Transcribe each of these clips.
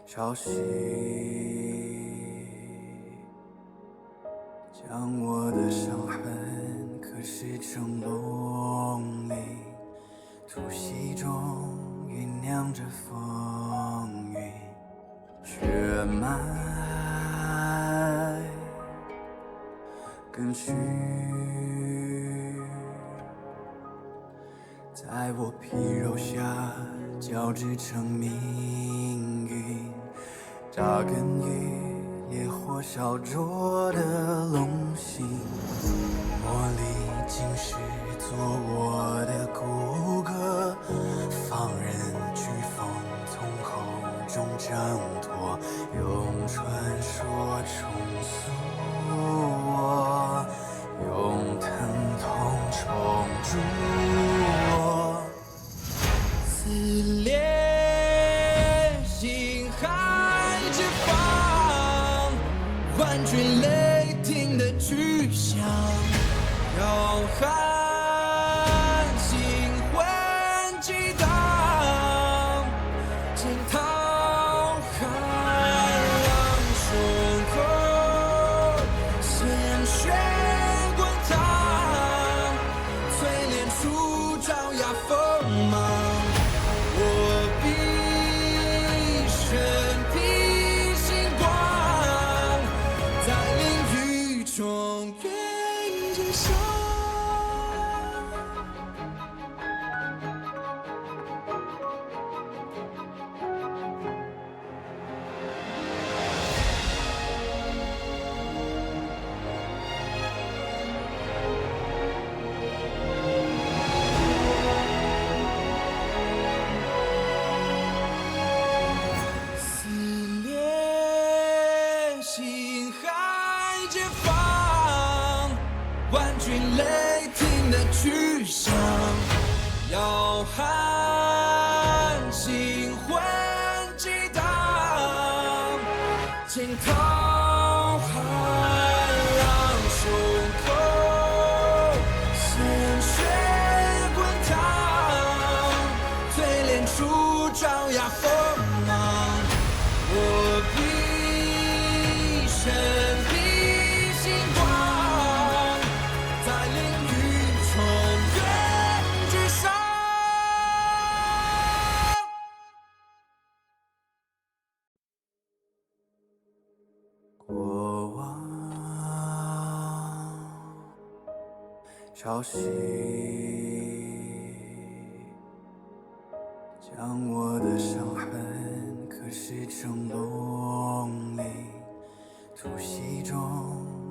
潮汐将我的伤痕刻蚀成龙鳞，突袭中酝酿着风云，血脉更续，在我皮肉下交织成命运，扎根于烈火烧灼的龙心，磨砺今世做我的骨骼，放任飓风从口中挣脱，用传说重塑我，用疼痛重铸我。撕裂心海之方，万军雷霆的巨响，浩瀚星魂激荡，惊涛骇浪胸口，鲜血滚烫，淬炼出爪牙锋芒。我必身披星光，在领域中远见上。撕裂心海之方，万军雷霆的巨响，浩瀚星魂激荡，惊涛骇浪胸口，鲜血滚烫，淬炼出爪牙锋芒。我必身披星光，在领域中远至上。过往潮汐将我的伤痕刻蚀成龙鳞，突袭中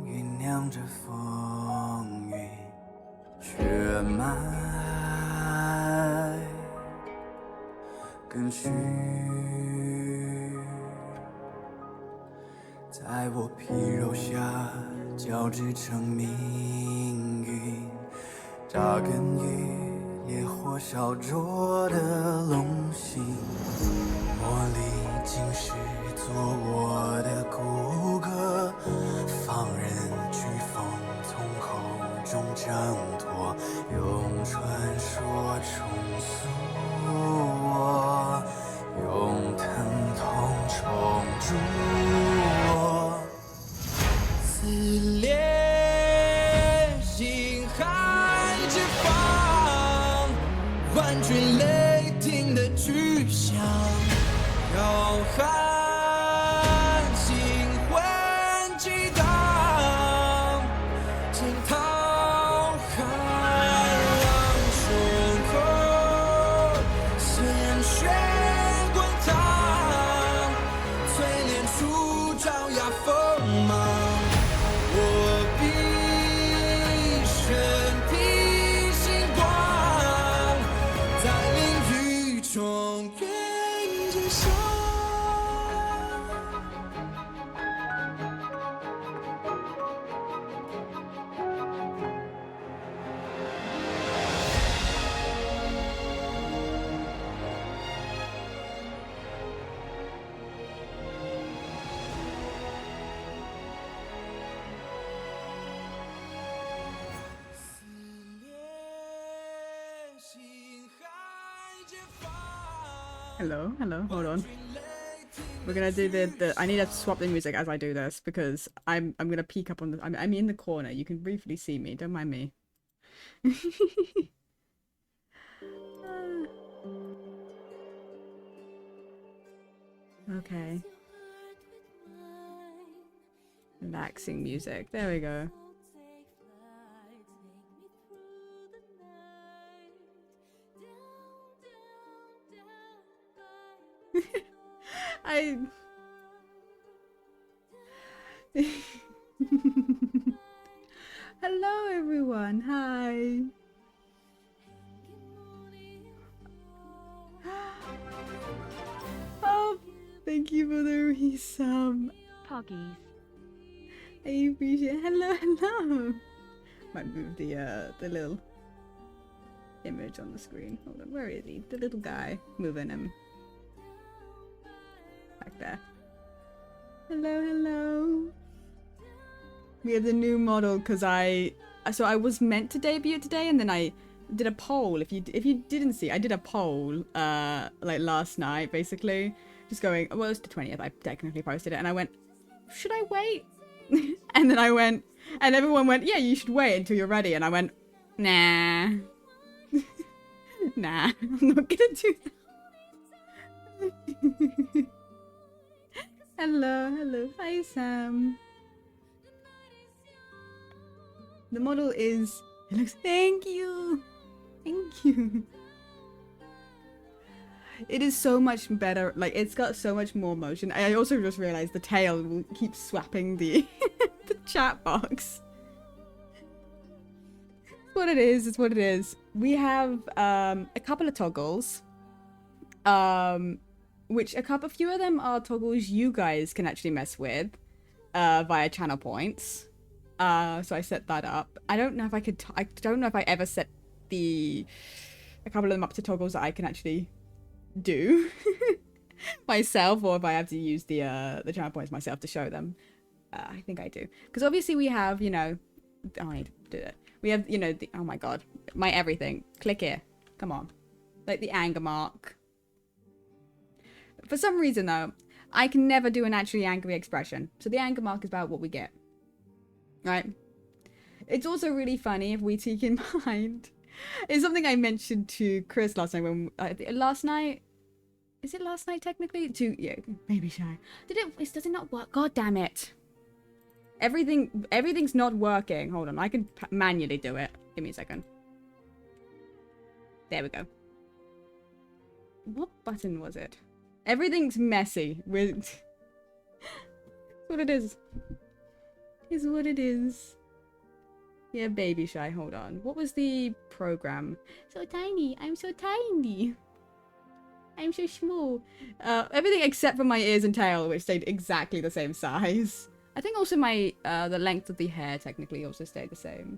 酝酿着风云，血脉更续，在我皮肉下交织成命运，扎根于烈火烧灼的龙心，磨砺今世做我的骨骼，放任飓风从口中挣脱，用传说重塑我，用疼痛重铸我。撕裂心海之方，万军雷霆的巨响，浩瀚星魂激荡，惊涛骇浪胸口，鲜血滚烫，淬炼出爪牙锋芒。我必身披星光，在领域中远见上。撕裂心海之方。Hello, hold on. We're gonna do the I need to swap the music as I do this because I'm gonna peek up on the I'm in the corner. You can briefly see me. Don't mind me. Okay. Relaxing music. There we go. I Hello everyone. Hi. Oh, thank you for the resub. Poggies. I appreciate it. Hello, hello. Might move the little image on the screen. Hold on, where is he? The little guy. Moving him. Back there. Hello, hello. We have the new model because I was meant to debut today and then I did a poll. If you didn't see, I did a poll like last night basically. Just going, well, it's the 20th. I technically posted it and I went, should I wait? And then I went, and everyone went, yeah, you should wait until you're ready. And I went, nah. Nah, I'm not gonna do that. Hello, hello. Hi, Sam. The model is, it looks, thank you. Thank you. It is so much better. Like, it's got so much more motion. I also just realized the tail will keep swapping the, the chat box. It's what it is. It's what it is. We have a couple of toggles. Which a few of them are toggles you guys can actually mess with via channel points. So I set that up. I don't know if I could. I don't know if I ever set a couple of them up to toggles that I can actually do myself, or if I have to use the channel points myself to show them. I think I do, because obviously we have, you know, oh, I need to do it. We have, you know, the, oh my god, my everything. Click here, come on, like the anger mark. For some reason though, I can never do an actually angry expression, so the anger mark is about what we get, right? It's also really funny if we take in mind. It's something I mentioned to Chris last night when last night. Is it last night technically? Yeah, Baby Shy. Does it not work? God damn it. Everything's not working. Hold on, I can manually do it. Give me a second. There we go. What button was it? Everything's messy. With what it is. Is what it is. Yeah, Baby Shy, hold on. What was the program? So tiny. I'm so tiny. I'm so small. Everything except for my ears and tail, which stayed exactly the same size. I think also my, the length of the hair technically also stayed the same.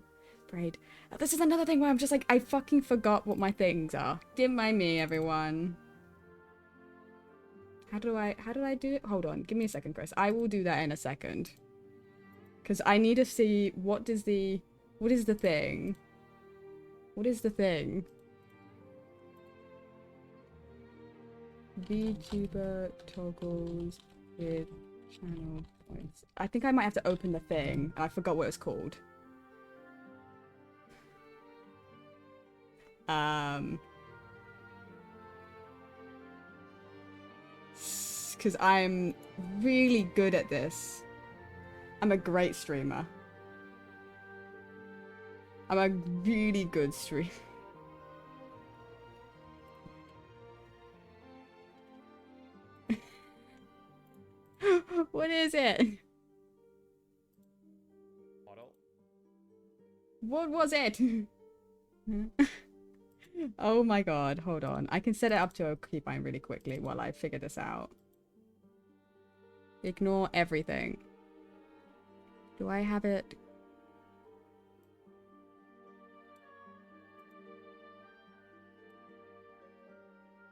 Braid. This is another thing where I'm just like, I fucking forgot what my things are. Don't mind me, everyone. How do I do it? Hold on, give me a second, Chris. I will do that in a second. Because I need to see what is the thing? What is the thing? VTuber toggles with channel points. I think I might have to open the thing. I forgot what it's called. Because I'm really good at this. I'm a great streamer. I'm a really good streamer. What is it? Model. What was it? Oh my god, hold on. I can set it up to a keybind really quickly while I figure this out. Ignore everything. Do I have it?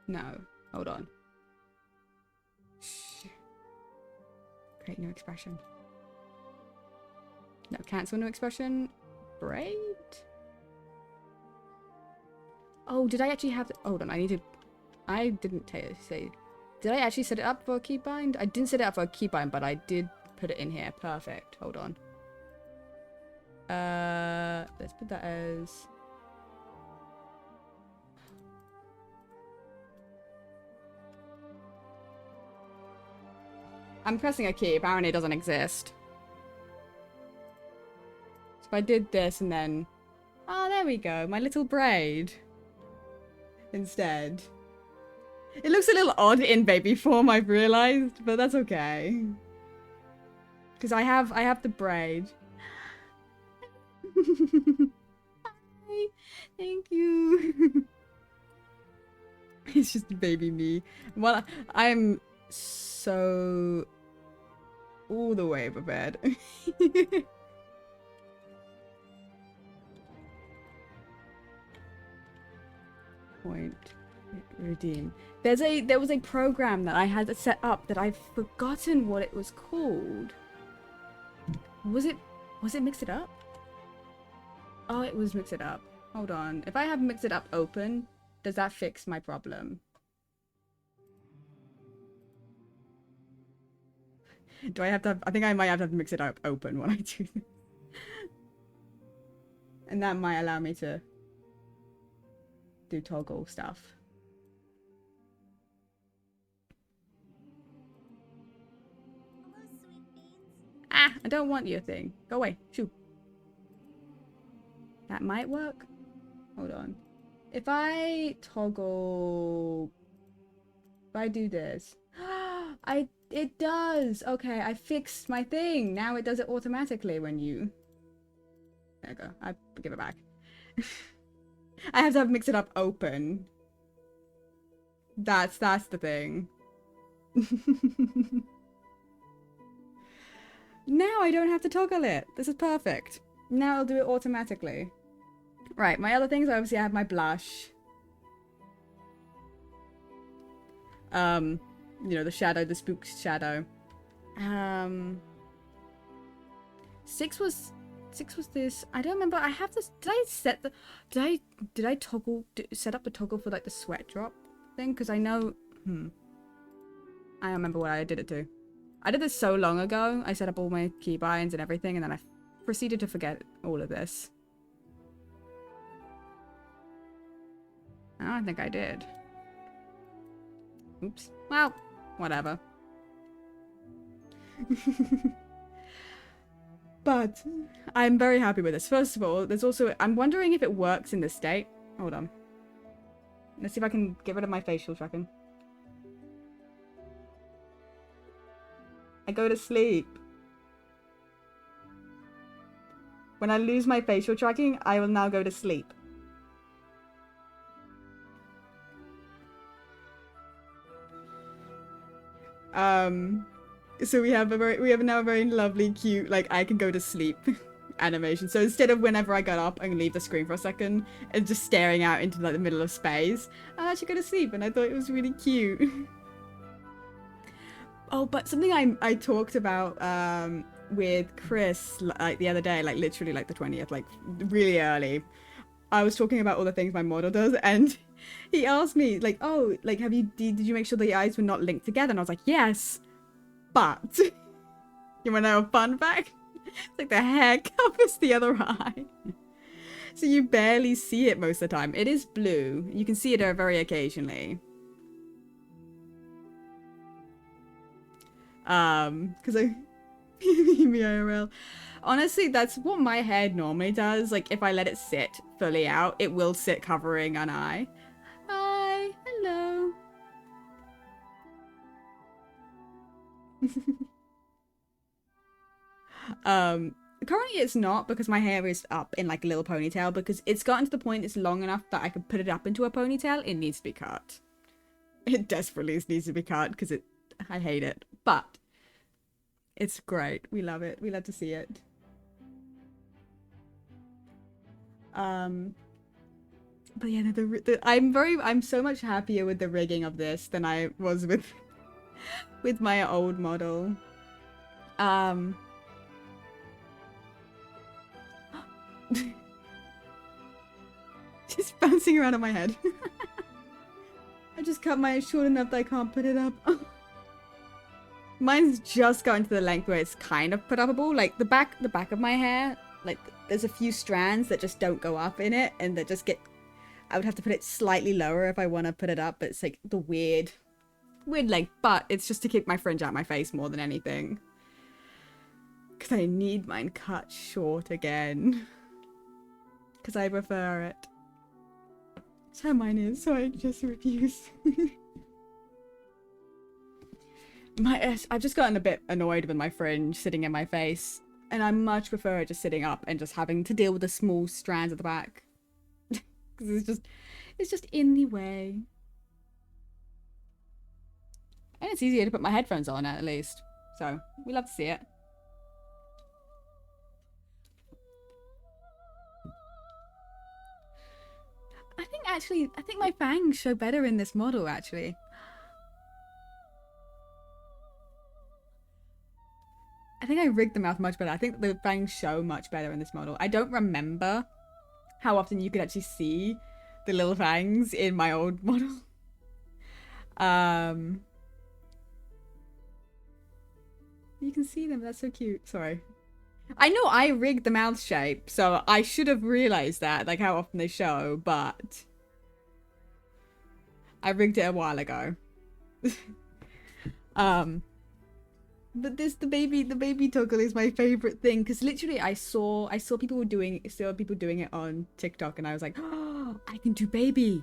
No. Hold on. Shh. Create new expression. No, cancel new expression. Braid? Oh, did I actually have... Hold on, I need to... I didn't say Did I actually set it up for a keybind? I didn't set it up for a keybind, but I did put it in here. Perfect. Hold on. Let's put that as... I'm pressing a key. Apparently it doesn't exist. So if I did this and then... Oh, there we go. My little braid. Instead. It looks a little odd in baby form, I've realized, but that's okay. Because I have the braid. Hi. Thank you. It's just baby me. Well, I'm so all the way prepared. Point redeem. There was a program that I had set up that I've forgotten what it was called. Was it Mix It Up? Oh, it was Mix It Up. Hold on. If I have Mix It Up open, does that fix my problem? Do I have to have, I think I might have to Mix It Up open when I do this. And that might allow me to do toggle stuff. Ah, I don't want your thing. Go away. Shoo. That might work. Hold on. If I toggle... If I do this... It does! Okay, I fixed my thing. Now it does it automatically when you... There you go. I give it back. I have to Mix It Up open. That's the thing. Now I don't have to toggle it. This is perfect. Now I'll do it automatically. Right, my other things, obviously I have my blush. You know, the shadow, the spook shadow. 6 was this. I don't remember. I have this. Did I set the? Did I toggle? Set up the toggle for like the sweat drop thing? Because I know. I don't remember what I did it to. I did this so long ago. I set up all my keybinds and everything, and then I proceeded to forget all of this. I don't think I did. Oops. Well, whatever. But I'm very happy with this. First of all, there's also... I'm wondering if it works in this state. Hold on. Let's see if I can get rid of my facial tracking. I go to sleep. When I lose my facial tracking, I will now go to sleep. So we have now a very lovely, cute, like, I can go to sleep animation. So instead of whenever I got up, I can leave the screen for a second and just staring out into like the middle of space, I actually go to sleep, and I thought it was really cute. Oh, but something I talked about with Chris like the other day, like literally like the 20th, like really early. I was talking about all the things my model does, and he asked me like, "Oh, like did you make sure the eyes were not linked together?" And I was like, "Yes, but you want to know a fun fact? It's like the hair covers the other eye, so you barely see it most of the time. It is blue. You can see it very occasionally." Because me IRL. Honestly, that's what my hair normally does. Like, if I let it sit fully out, it will sit covering an eye. Hi, hello. Currently it's not, because my hair is up in like a little ponytail, because it's gotten to the point it's long enough that I can put it up into a ponytail. It needs to be cut. It desperately needs to be cut, because I hate it. But it's great. We love it. We love to see it. But yeah, I'm so much happier with the rigging of this than I was with my old model. Just bouncing around on my head. I just cut mine short enough that I can't put it up. Mine's just gotten to the length where it's kind of put upable. Like the back of my hair, like there's a few strands that just don't go up in it, and that just get. I would have to put it slightly lower if I want to put it up, but it's like the weird length. But it's just to keep my fringe out my face more than anything. Because I need mine cut short again. Because I prefer it. That's how mine is, so I just refuse. I've just gotten a bit annoyed with my fringe sitting in my face, and I much prefer it just sitting up and just having to deal with the small strands at the back. Because it's just in the way. And it's easier to put my headphones on at least. So, we love to see it. I think my fangs show better in this model, actually. I think I rigged the mouth much better. I think the fangs show much better in this model. I don't remember how often you could actually see the little fangs in my old model. You can see them. That's so cute. Sorry. I know I rigged the mouth shape, so I should have realized that, like how often they show, but I rigged it a while ago. But the baby toggle is my favorite thing, because literally I saw people doing it on TikTok, and I was like, oh, I can do baby.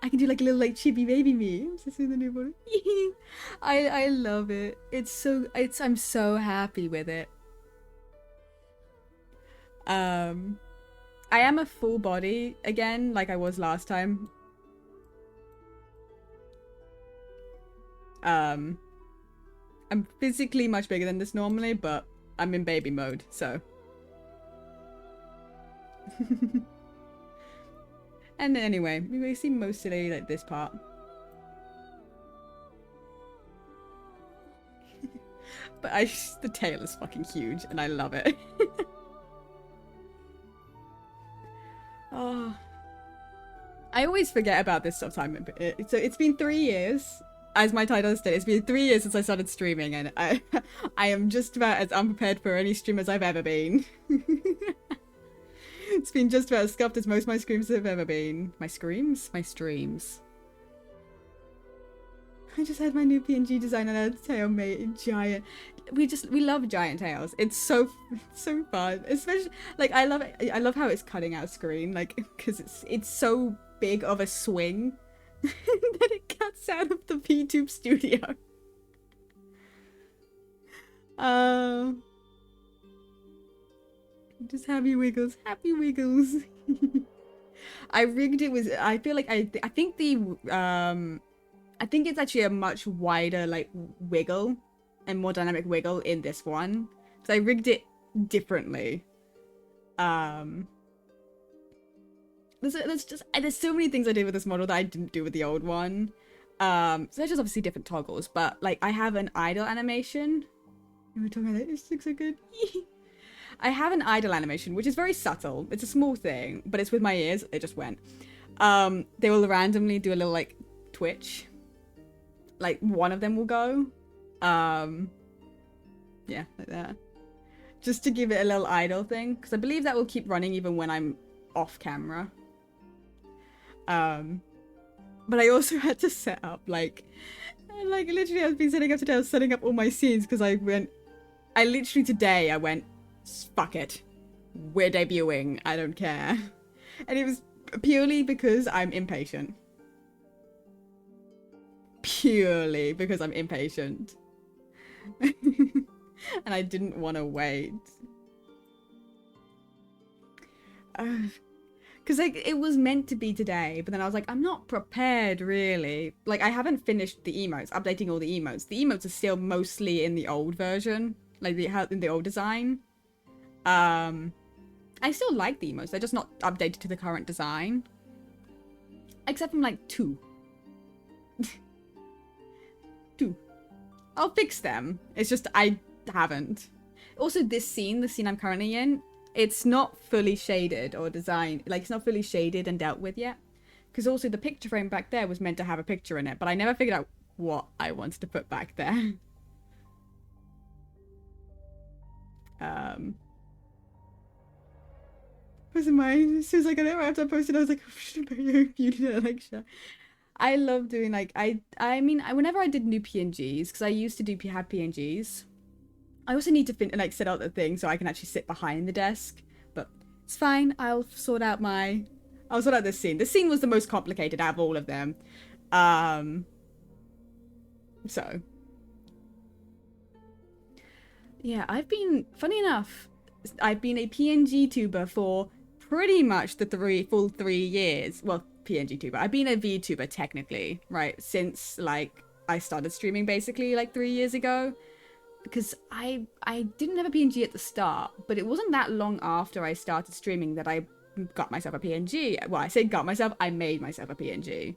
I can do like a little like chibi baby me. I'm just in the new one. I love it. I'm so happy with it. I am a full body again, like I was last time. I'm physically much bigger than this normally, but I'm in baby mode, so. And anyway, we see mostly like this part. But the tail is fucking huge, and I love it. Oh, I always forget about this sometime. So it's been 3 years, as my title has stated. It's been 3 years since I started streaming, and I am just about as unprepared for any stream as I've ever been. It's been just about as scuffed as most of my screams have ever been. My screams? My streams. I just had my new PNG design and a tail mate giant. We love giant tails. It's so fun. Especially like I love how it's cutting out screen, like, because it's so big of a swing that it cuts out of the VTube studio. Just happy wiggles. I rigged it with, I feel like I think it's actually a much wider like wiggle and more dynamic wiggle in this one. So I rigged it differently. There's so many things I did with this model that I didn't do with the old one. So there's just obviously different toggles, but like I have an idle animation. We were talking about it. It looks so good. I have an idle animation, which is very subtle. It's a small thing, but it's with my ears. It just went. They will randomly do a little like twitch. Like one of them will go. Yeah, like that. Just to give it a little idle thing, because I believe that will keep running even when I'm off camera. But I also had to set up like literally I've been setting up today. I was setting up all my scenes because I literally today I went, fuck it, we're debuting, I don't care. And it was purely because I'm impatient. Purely because I'm impatient. And I didn't want to wait. Because like it was meant to be today, but then I was like, I'm not prepared really. Like I haven't finished the emotes, updating all the emotes. The emotes are still mostly in the old version, like in the old design. I still like the emotes, they're just not updated to the current design. Except from like 2. 2. I'll fix them. It's just I haven't. Also, the scene I'm currently in, it's not fully shaded or designed. Like, it's not fully shaded and dealt with yet. Because also the picture frame back there was meant to have a picture in it, but I never figured out what I wanted to put back there. Was mine? As soon as I got it after I posted, I was like, oh, should I put your beauty lecture? I love doing like whenever I did new PNGs, because I used to have PNGs. I also need to like set out the thing so I can actually sit behind the desk, but it's fine. I'll sort out this scene. This scene was the most complicated out of all of them. So yeah, funny enough, I've been a PNG tuber for pretty much the full 3 years. Well, PNG tuber. I've been a VTuber technically, right, since like I started streaming basically like 3 years ago. Because I didn't have a PNG at the start, but it wasn't that long after I started streaming that I got myself a PNG. Well, I say got myself, I made myself a PNG.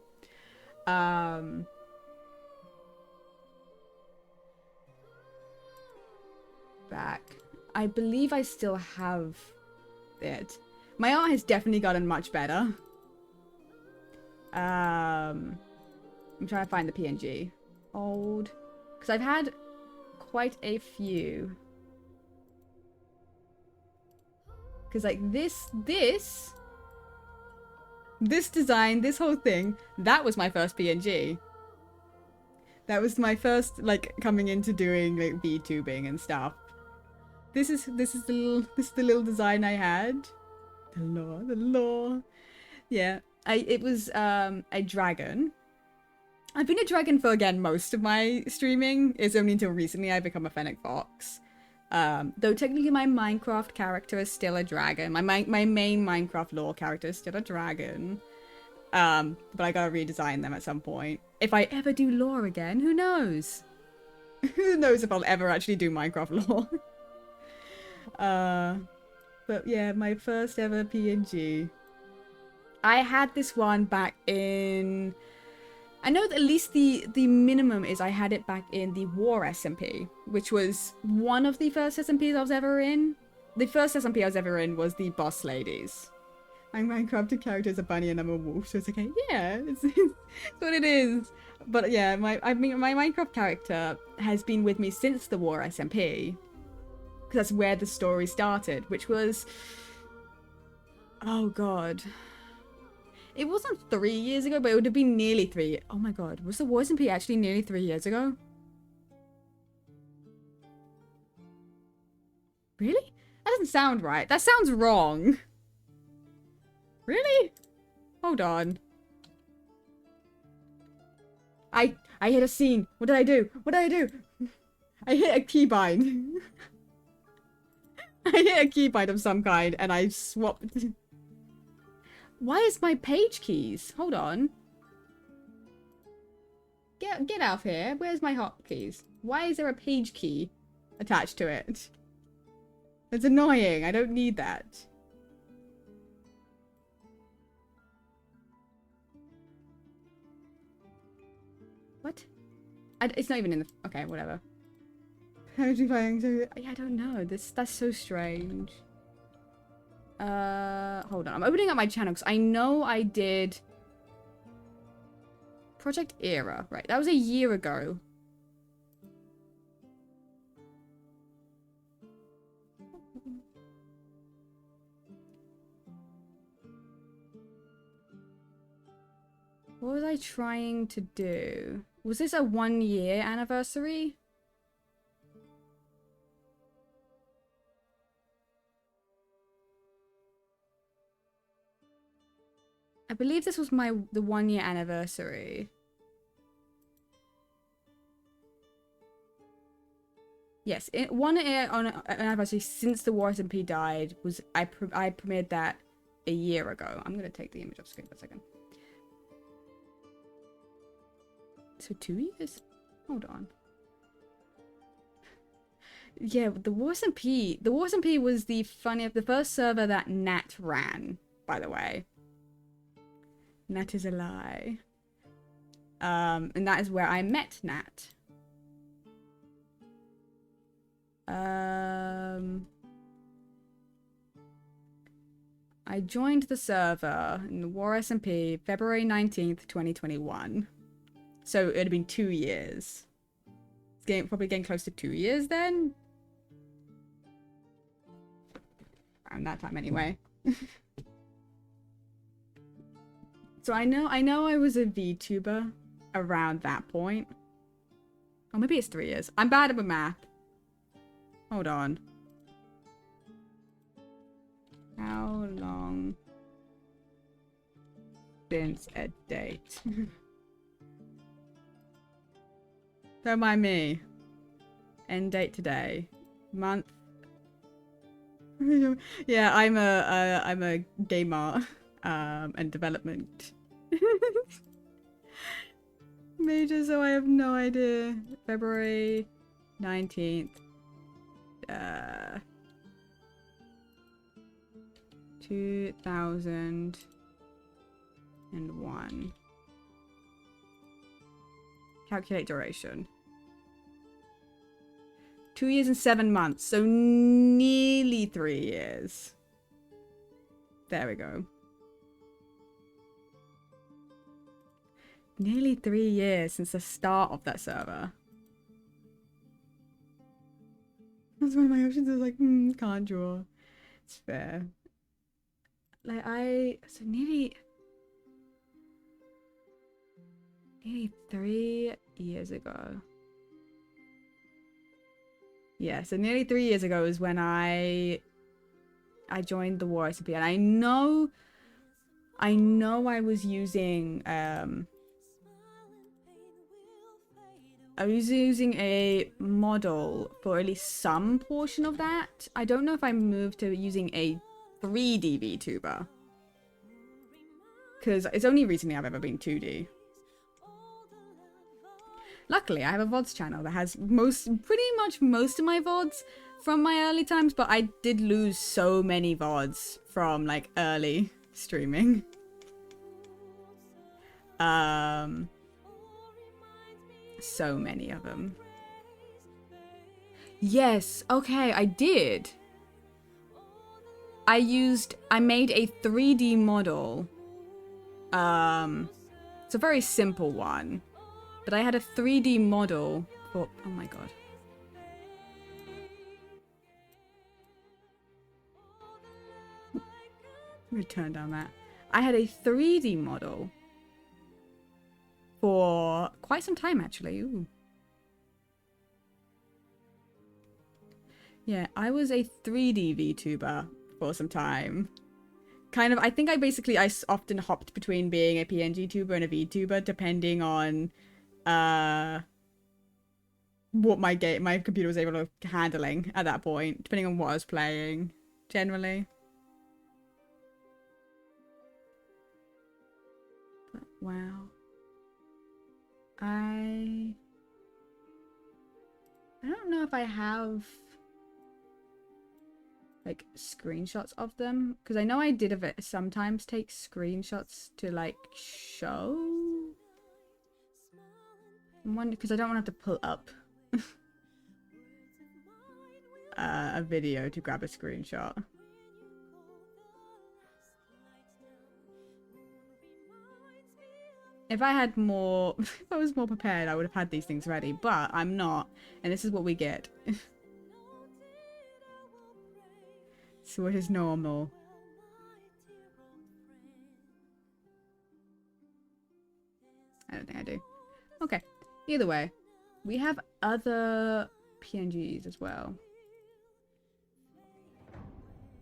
Back. I believe I still have it. My art has definitely gotten much better. I'm trying to find the PNG. Old. Because I've had quite a few. Because like this design, this whole thing, that was my first PNG. That was my first like coming into doing like VTubing and stuff. This is the little design I had. The lore. Yeah. It was a dragon. I've been a dragon for, again, most of my streaming. It's only until recently I've become a Fennec Fox. Though technically my Minecraft character is still a dragon. My main Minecraft lore character is still a dragon. But I gotta redesign them at some point. If I ever do lore again, who knows? Who knows if I'll ever actually do Minecraft lore. But yeah, my first ever PNG. I had this one back in... I know that at least the minimum is I had it back in the War SMP, which was one of the first SMPs I was ever in. The first SMP I was ever in was the Boss Ladies. My Minecraft character is a bunny and I'm a wolf, so it's okay. Yeah, it's what it is. But yeah, my Minecraft character has been with me since the War SMP. Because that's where the story started, which was... Oh god. It wasn't 3 years ago, but it would have been nearly 3. Oh my god, was the War SMP actually nearly 3 years ago? Really? That doesn't sound right. That sounds wrong. Really? Hold on. I hit a scene. What did I do? What did I do? I hit a keybind. I hit a keybind of some kind and I swapped... Why is my page keys? Hold on. Get out of here. Where's my hotkeys? Why is there a page key attached to it? It's annoying. I don't need that. What? It's not even in the... Okay, whatever. How are you finding so... I don't know. That's so strange. Hold on. I'm opening up my channel because I know I did Project Era. Right, that was a year ago. What was I trying to do? Was this a 1-year anniversary? I believe this was the 1-year anniversary. Yes, one year on an anniversary since the War SMP died was I premiered that a year ago. I'm gonna take the image off screen for a second. So 2 years? Hold on. Yeah, the War SMP was the first server that Nat ran, by the way. Nat is a lie. And that is where I met Nat. I joined the server in the War SMP February 19th, 2021. So it had been 2 years. It's probably getting close to 2 years then. Around that time anyway. So I know I was a VTuber around that point. Or maybe it's 3 years. I'm bad at math. Hold on. How long since a date? Don't mind me. End date today. Month. Yeah, I'm a gamer and development major, so I have no idea. February 19th. 2001. Calculate duration. 2 years and 7 months, so nearly 3 years. There we go. Nearly 3 years since the start of that server. That's one of my options. I was like, can't draw. It's fair. Like, so nearly 3 years ago. Yeah, so nearly 3 years ago is when I joined the War SMP, and I know I was using a model for at least some portion of that. I don't know if I moved to using a 3D VTuber, because it's only recently I've ever been 2D. Luckily, I have a VODs channel that has pretty much most of my VODs from my early times, but I did lose so many VODs from like early streaming. So many of them. Yes, okay, I did. I made a 3D model. It's a very simple one. But I had a 3D model for, oh my god. Let me turn down that. I had a 3D model for quite some time, actually. Ooh. Yeah, I was a 3D VTuber for some time. Kind of, I think I often hopped between being a PNG tuber and a VTuber, depending on what my computer was able to handling at that point, depending on what I was playing, generally. But wow. I don't know if I have like screenshots of them, because I know I did sometimes take screenshots to like show. I'm wondering, because I don't want to have to pull up a video to grab a screenshot. If I had more, if I was more prepared, I would have had these things ready, but I'm not, and this is what we get. So what is normal? I don't think I do. Okay. Either way, we have other PNGs as well.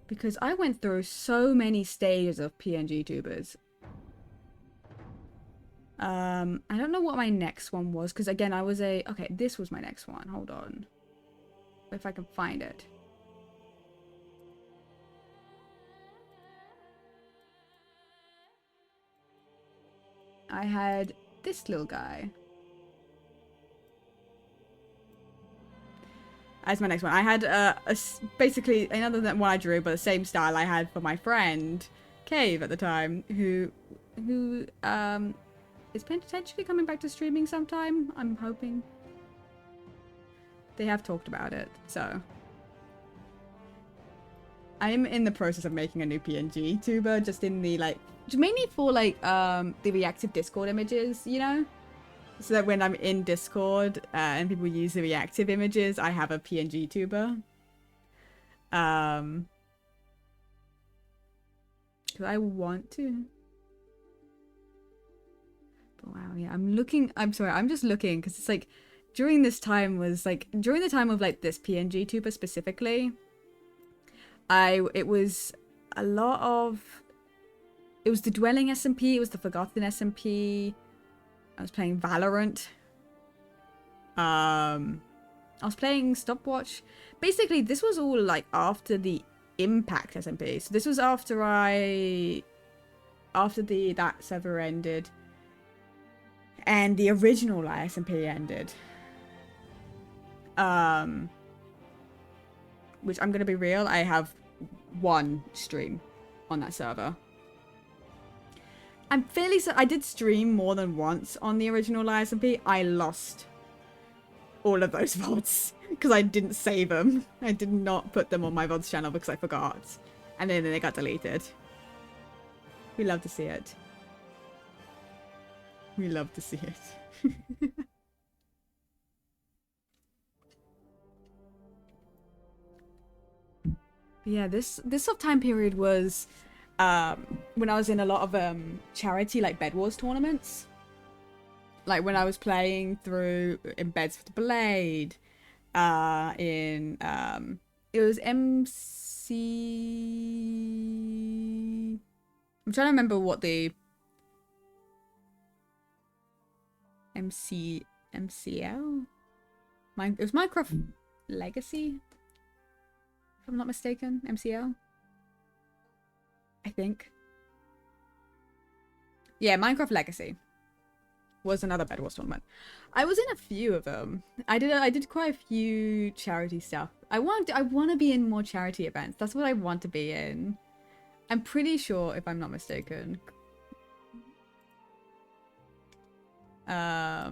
Because I went through so many stages of PNG tubers. I don't know what my next one was, because again, okay, this was my next one. Hold on. If I can find it. I had this little guy as my next one. I had basically another than what I drew, but the same style I had for my friend Cave at the time, who is potentially coming back to streaming sometime. I'm hoping. They have talked about it, so. I'm in the process of making a new PNG tuber, just in the like, mainly for like the reactive Discord images, you know, so that when I'm in Discord and people use the reactive images, I have a PNG tuber. Because I want to. But wow, yeah, I'm sorry, I'm just looking because it's like during this time was like during the time of like this PNG tuber specifically. It was a lot of, it was the Dwelling SMP, it was the Forgotten SMP, I was playing Valorant, I was playing Stopwatch. Basically, this was all like after the Impact SMP, so this was after that server ended, and the original SMP ended. Which I'm gonna be real, I have one stream on that server. I'm fairly I did stream more than once on the original SMP. I lost all of those VODs because I didn't save them. I did not put them on my VODs channel because I forgot. And then they got deleted. We love to see it. We love to see it. Yeah, this sort of time period was when I was in a lot of charity like Bed Wars tournaments. Like when I was playing through in Beds for the Blade, it was MC. I'm trying to remember what the MCL. It was Minecraft Legacy. If I'm not mistaken, MCL. I think. Yeah, Minecraft Legacy was another Bed Wars tournament. I was in a few of them. I did quite a few charity stuff. I want to be in more charity events. That's what I want to be in. I'm pretty sure, if I'm not mistaken. I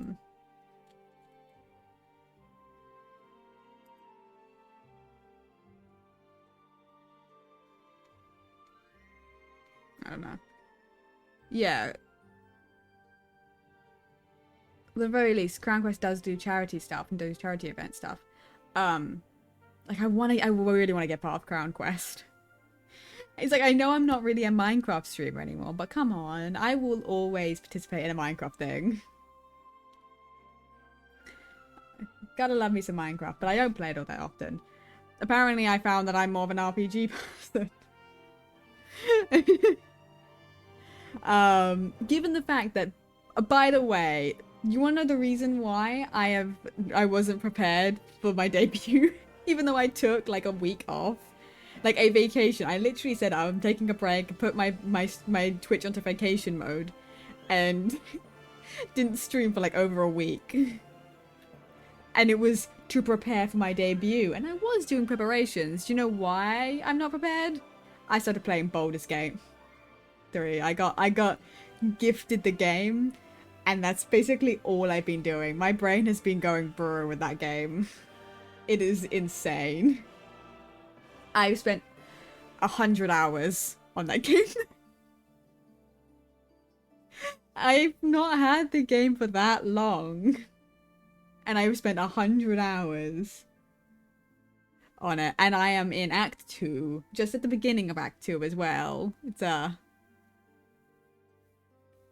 don't know. Yeah. At the very least, Crown Quest does do charity stuff and does charity event stuff. Like I really want to get part of Crown Quest. It's like, I know I'm not really a Minecraft streamer anymore, but come on, I will always participate in a Minecraft thing. Gotta love me some Minecraft, but I don't play it all that often. Apparently I found that I'm more of an RPG person. Given the fact that, by the way, you want to know the reason why I wasn't prepared for my debut, even though I took like a week off, like a vacation. I literally said I'm taking a break, put my Twitch onto vacation mode, and didn't stream for like over a week. And it was to prepare for my debut, and I was doing preparations. Do you know why I'm not prepared? I started playing Baldur's Gate 3. I got gifted the game, and that's basically all I've been doing. My brain has been going brr with that game. It is insane. I've spent 100 hours on that game. I've not had the game for that long, and I've spent 100 hours on it, and I am in Act 2, just at the beginning of Act 2 as well. It's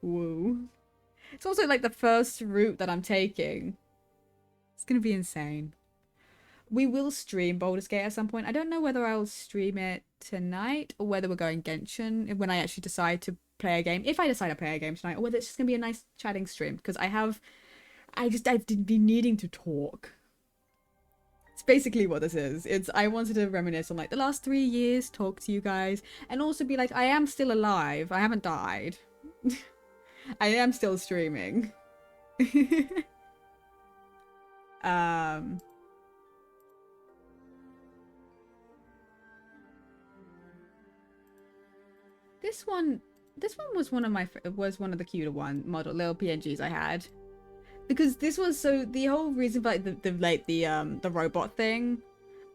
woo. It's also like the first route that I'm taking. It's gonna be insane. We will stream Baldur's Gate at some point. I don't know whether I'll stream it tonight or whether we're going Genshin when I actually decide to play a game. If I decide to play a game tonight, or whether it's just gonna be a nice chatting stream, because I've been needing to talk. It's basically what this is. I wanted to reminisce on like the last 3 years, talk to you guys, and also be like, I am still alive. I haven't died. I am still streaming. This one was one of the cuter little PNGs I had. Because this was, so the whole reason for like the robot thing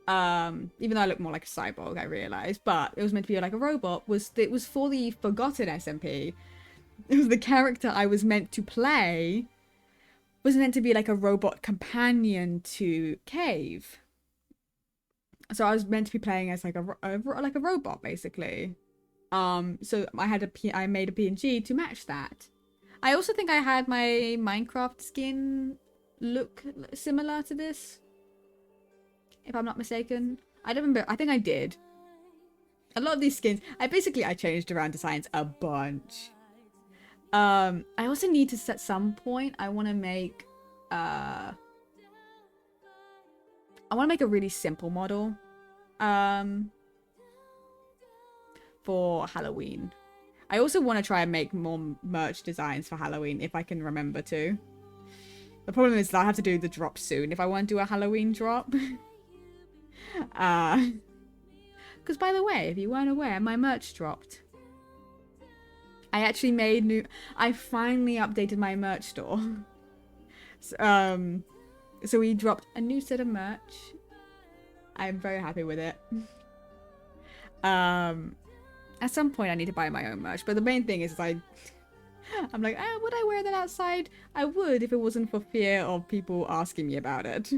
Even though I look more like a cyborg, I realized, but it was meant to be like a robot. It was for the Forgotten SMP. It was the character I was meant to play was meant to be like a robot companion to Cave. So I was meant to be playing as like a robot basically. So I made a PNG to match that. I also think I had my Minecraft skin look similar to this, if I'm not mistaken. I don't remember. I think I did. A lot of these skins, I changed around designs a bunch. I also need to at some point, I want to make a really simple model for Halloween. I also want to try and make more merch designs for Halloween if I can remember to. The problem is that I have to do the drop soon if I want to do a Halloween drop. Because by the way, if you weren't aware, my merch dropped. I finally updated my merch store. So we dropped a new set of merch. I'm very happy with it. At some point I need to buy my own merch, but the main thing is I'm like, would I wear that outside? I would if it wasn't for fear of people asking me about it.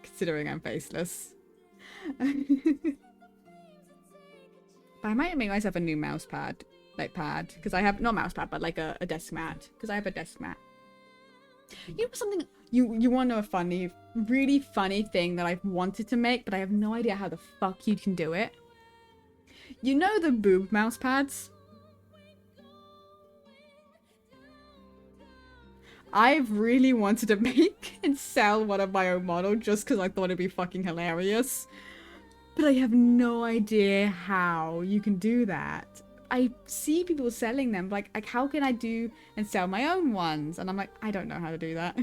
Considering I'm faceless. But I might make myself a new mouse pad. Because I have, not mouse pad, but like a desk mat. Because I have a desk mat. You know something, you want to know a really funny thing that I've wanted to make, but I have no idea how the fuck you can do it? You know the boob mouse pads? I've really wanted to make and sell one of my own model just because I thought it'd be fucking hilarious. But I have no idea how you can do that. I see people selling them, like how can I do and sell my own ones? And I'm like, I don't know how to do that.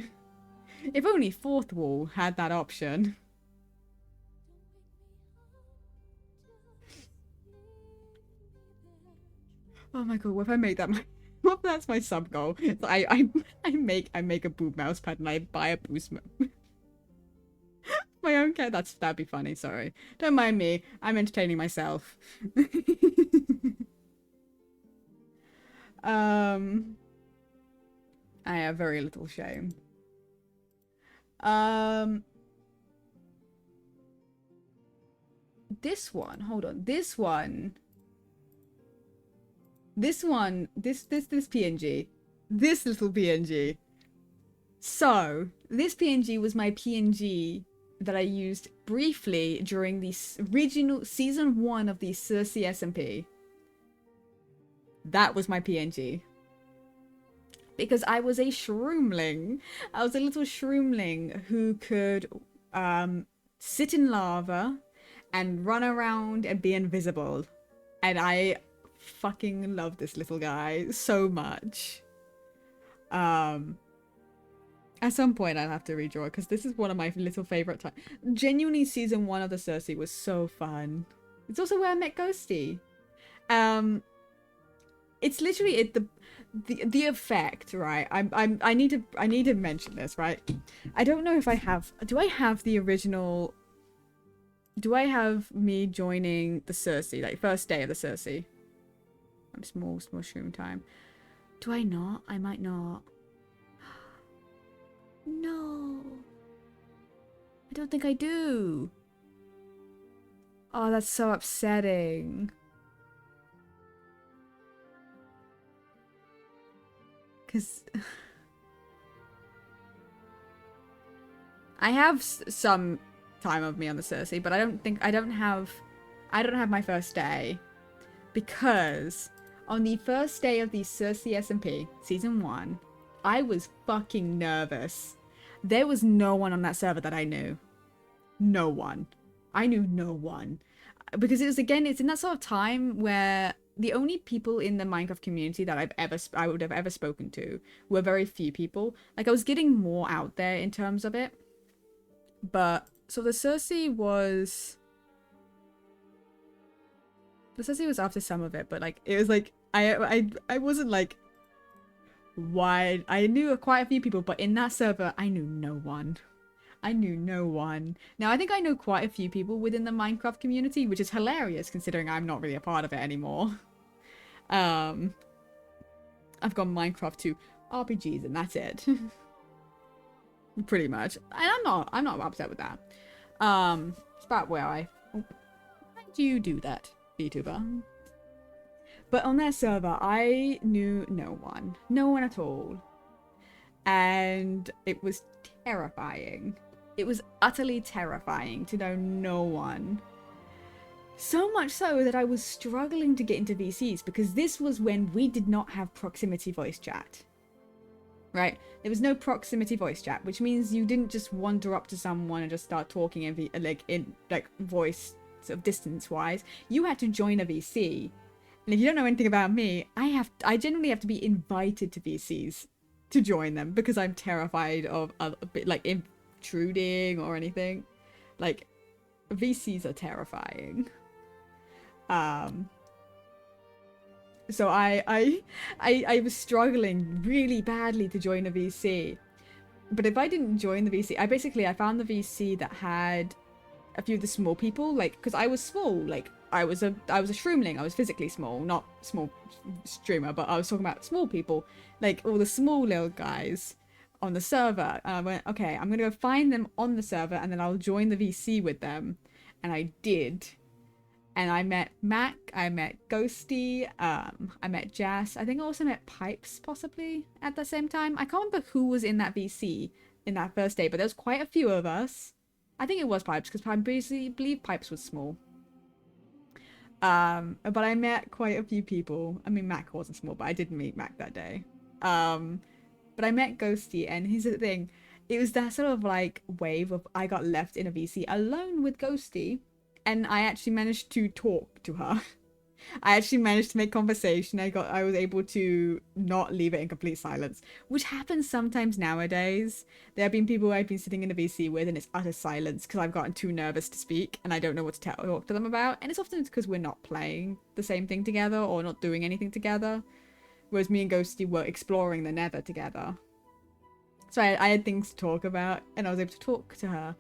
If only Fourth Wall had that option. Oh my god, what if I make that what if that's my sub goal? So I make a boob mouse pad and I buy a boost my own cat. That'd be funny, sorry. Don't mind me. I'm entertaining myself. I have very little shame. This one, hold on. This PNG. This little PNG. So, this PNG was my PNG that I used briefly during the original season 1 of the Circe SMP. That was my PNG. Because I was a shroomling. I was a little shroomling who could sit in lava and run around and be invisible. And I fucking love this little guy so much. At some point I'll have to redraw because this is one of my little favorite times. Genuinely, season 1 of the Circe was so fun. It's also where I met Ghosty. It's literally the effect, right? I need to mention this, right? I don't know if I have. Do I have the original? Do I have me joining the Circe, like first day of the Circe? Small mushroom time. Do I not? I might not. No. I don't think I do. Oh, that's so upsetting. Because I have some time of me on the Circe, but I don't have my first day, because on the first day of the Circe SMP season 1, I was fucking nervous. There was no one on that server that I knew. No one. I knew no one. Because it's in that sort of time where the only people in the Minecraft community that I would have ever spoken to were very few people. Like, I was getting more out there in terms of it. But, so the Circe was after some of it, but like, it was like, I wasn't like wide. I knew quite a few people, but in that server, I knew no one. I knew no one. Now, I think I know quite a few people within the Minecraft community, which is hilarious considering I'm not really a part of it anymore. I've got Minecraft 2 RPGs and that's it. Pretty much. And I'm not upset with that. It's about where why do you do that, VTuber? But on their server, I knew no one. No one at all. And it was terrifying. It was utterly terrifying to know no one. So much so that I was struggling to get into VCs because this was when we did not have proximity voice chat. Right? There was no proximity voice chat, which means you didn't just wander up to someone and just start talking in voice sort of distance-wise. You had to join a VC. And if you don't know anything about me, I generally have to be invited to VCs to join them because I'm terrified of a bit like intruding or anything. Like, VCs are terrifying. So I was struggling really badly to join a VC. But if I didn't join the VC, I found the VC that had a few of the small people, like, because I was small, like, I was a shroomling. I was physically small, not small streamer, but I was talking about small people, like all the small little guys on the server. And I went, okay, I'm gonna go find them on the server, and then I'll join the VC with them. And I did. And I met Mac, I met Ghosty, I met Jas. I think I also met Pipes, possibly, at the same time. I can't remember who was in that VC in that first day, but there was quite a few of us. I think it was Pipes, because I believe Pipes was small. But I met quite a few people. I mean, Mac wasn't small, but I did meet Mac that day. But I met Ghosty, and here's the thing. It was that sort of, like, wave of I got left in a VC alone with Ghosty, and I actually managed to talk to her. I actually managed to make conversation. I was able to not leave it in complete silence, which happens sometimes nowadays. There have been people I've been sitting in a VC with and it's utter silence because I've gotten too nervous to speak and I don't know what to talk to them about. And it's often because we're not playing the same thing together or not doing anything together. Whereas me and Ghosty were exploring the Nether together. So I had things to talk about and I was able to talk to her.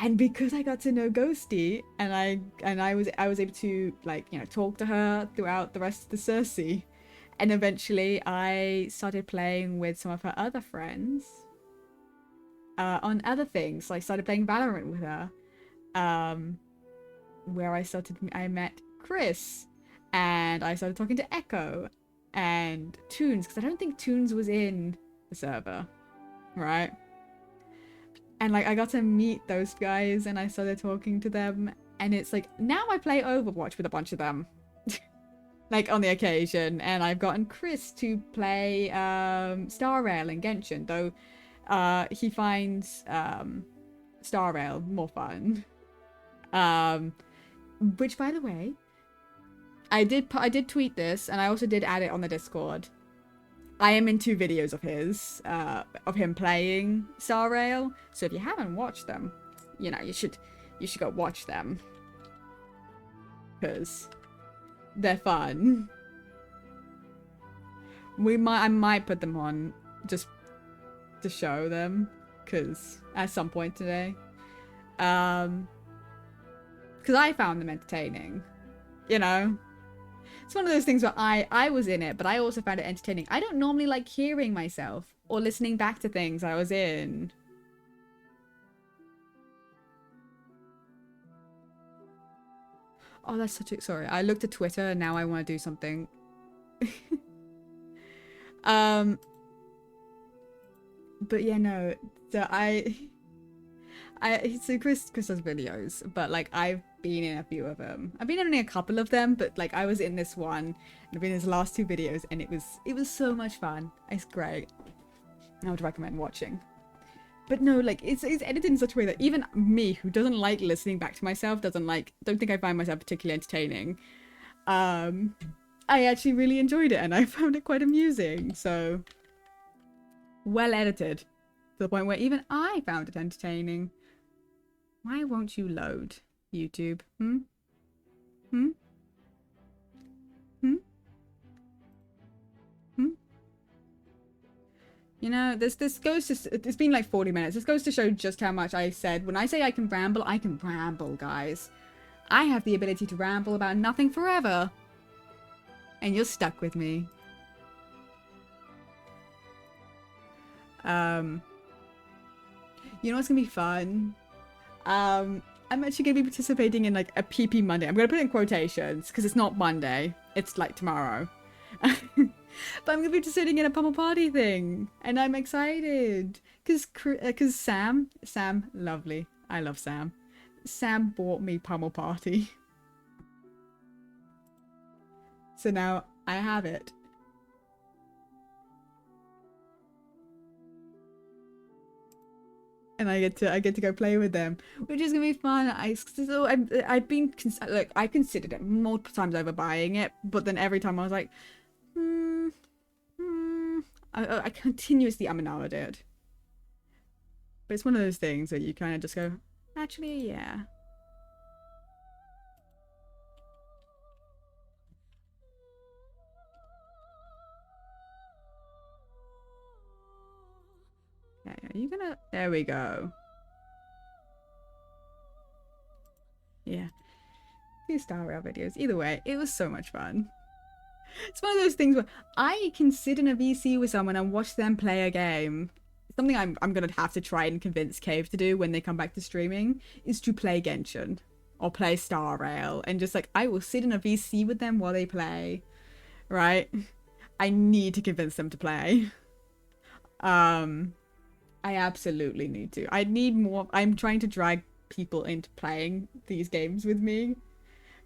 And because I got to know Ghosty and I was able to, like, you know, talk to her throughout the rest of the Cersei, and eventually I started playing with some of her other friends on other things. So I started playing Valorant with her, where I met Chris, and I started talking to Echo and Toons, because I don't think Toons was in the server, right? And, like, I got to meet those guys and I started talking to them. And it's like, now I play Overwatch with a bunch of them. Like, on the occasion. And I've gotten Chris to play Star Rail and Genshin. Though he finds Star Rail more fun. Which, by the way, I did tweet this. And I also did add it on the Discord. I am in 2 videos of his, of him playing Star Rail. So if you haven't watched them, you know, you should go watch them. Because they're fun. I might put them on just to show them. Because at some point today. Because I found them entertaining. You know? It's one of those things where I was in it, but I also found it entertaining. I don't normally like hearing myself or listening back to things I was in. Oh, that's such a... Sorry, I looked at Twitter and now I want to do something. But yeah, no. So so Chris does videos, but, like, I've been in a few of them. I've been in only a couple of them, but, like, I was in this one and I've been in his last 2 videos and it was so much fun. It's great. I would recommend watching. But no, like, it's edited in such a way that even me, who doesn't like listening back to myself, don't think I find myself particularly entertaining, I actually really enjoyed it and I found it quite amusing. So, well edited to the point where even I found it entertaining. Why won't you load, YouTube? You know, this goes to, it's been like 40 minutes. This goes to show just how much I said. When I say I can ramble, guys. I have the ability to ramble about nothing forever. And you're stuck with me. You know what's gonna be fun? I'm actually gonna be participating in like a PP Monday. I'm gonna put it in quotations because it's not Monday. It's like tomorrow. But I'm gonna be participating in a pummel party thing, and I'm excited because Sam, lovely. I love Sam. Sam bought me pummel party, so now I have it. And I get to go play with them, which is gonna be fun. I considered it multiple times over buying it, but then every time I was like, I continuously and ahh'd it. But it's one of those things that you kind of just go, actually, yeah. Okay, are you gonna... There we go. Yeah. These Star Rail videos. Either way, it was so much fun. It's one of those things where I can sit in a VC with someone and watch them play a game. Something I'm gonna have to try and convince Cave to do when they come back to streaming is to play Genshin or play Star Rail, and just like I will sit in a VC with them while they play. Right? I need to convince them to play. I absolutely need to. I need more. I'm trying to drag people into playing these games with me.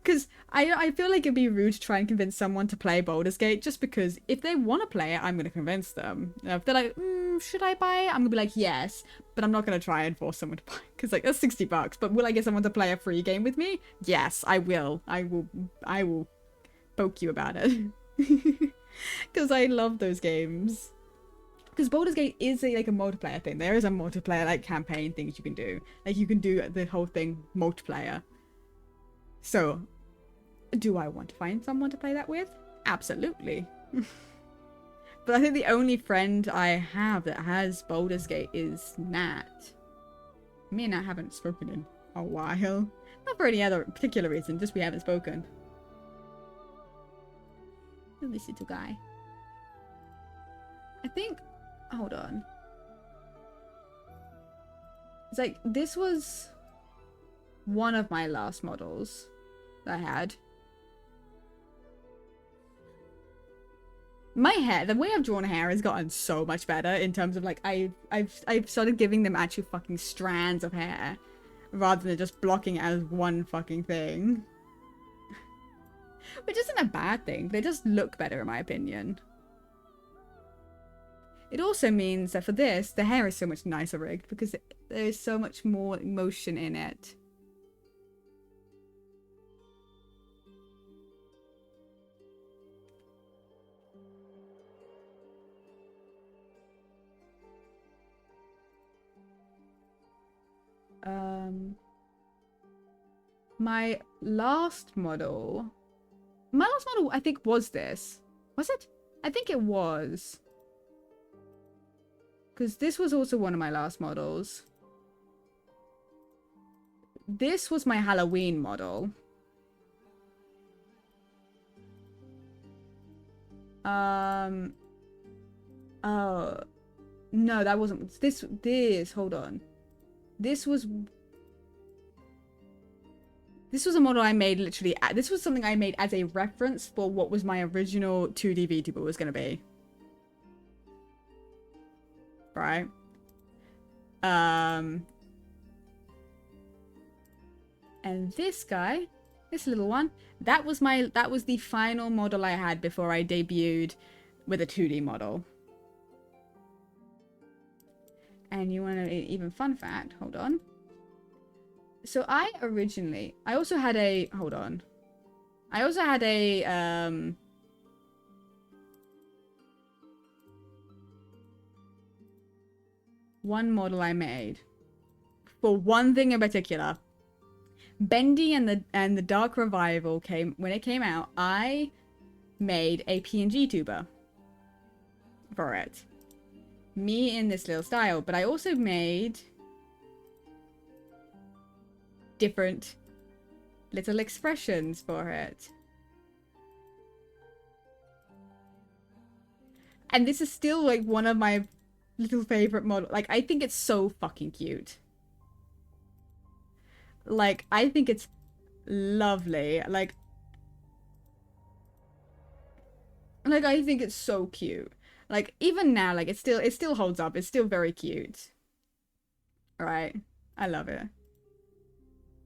Because I feel like it'd be rude to try and convince someone to play Baldur's Gate just because if they want to play it, I'm going to convince them. If they're like, should I buy it? I'm going to be like, yes. But I'm not going to try and force someone to buy it. Because like, that's $60. But will I get someone to play a free game with me? Yes, I will. I will poke you about it. Because I love those games. Because Baldur's Gate is like a multiplayer thing. There is a multiplayer like campaign things you can do. Like you can do the whole thing multiplayer. So, do I want to find someone to play that with? Absolutely. But I think the only friend I have that has Baldur's Gate is Nat. Me and Nat haven't spoken in a while. Not for any other particular reason, just we haven't spoken. This little guy. I think... Hold on. It's like, this was one of my last models that I had. My hair, the way I've drawn hair has gotten so much better in terms of like, I've started giving them actual fucking strands of hair rather than just blocking it as one fucking thing. Which isn't a bad thing, they just look better in my opinion. It also means that for this, the hair is so much nicer rigged because there is so much more emotion in it. My last model I think was this. Was it? I think it was. Because this was also one of my last models. This was my Halloween model. Oh. No, that wasn't. This, hold on. This was a model I made literally. This was something I made as a reference for what was my original 2D VTuber was going to be. Right? And this guy, this little one, that was the final model I had before I debuted with a 2D model. And you want to even fun fact? Hold on. So I also had a one model I made for one thing in particular. Bendy and the Dark Revival when it came out. I made a PNG tuber for it. me in this little style, but I also made different little expressions for it. And this is still like one of my little favorite models. Like, I think it's so fucking cute. Like, I think it's lovely. Like I think it's so cute. Like, even now, like, it still holds up. It's still very cute. Alright. I love it.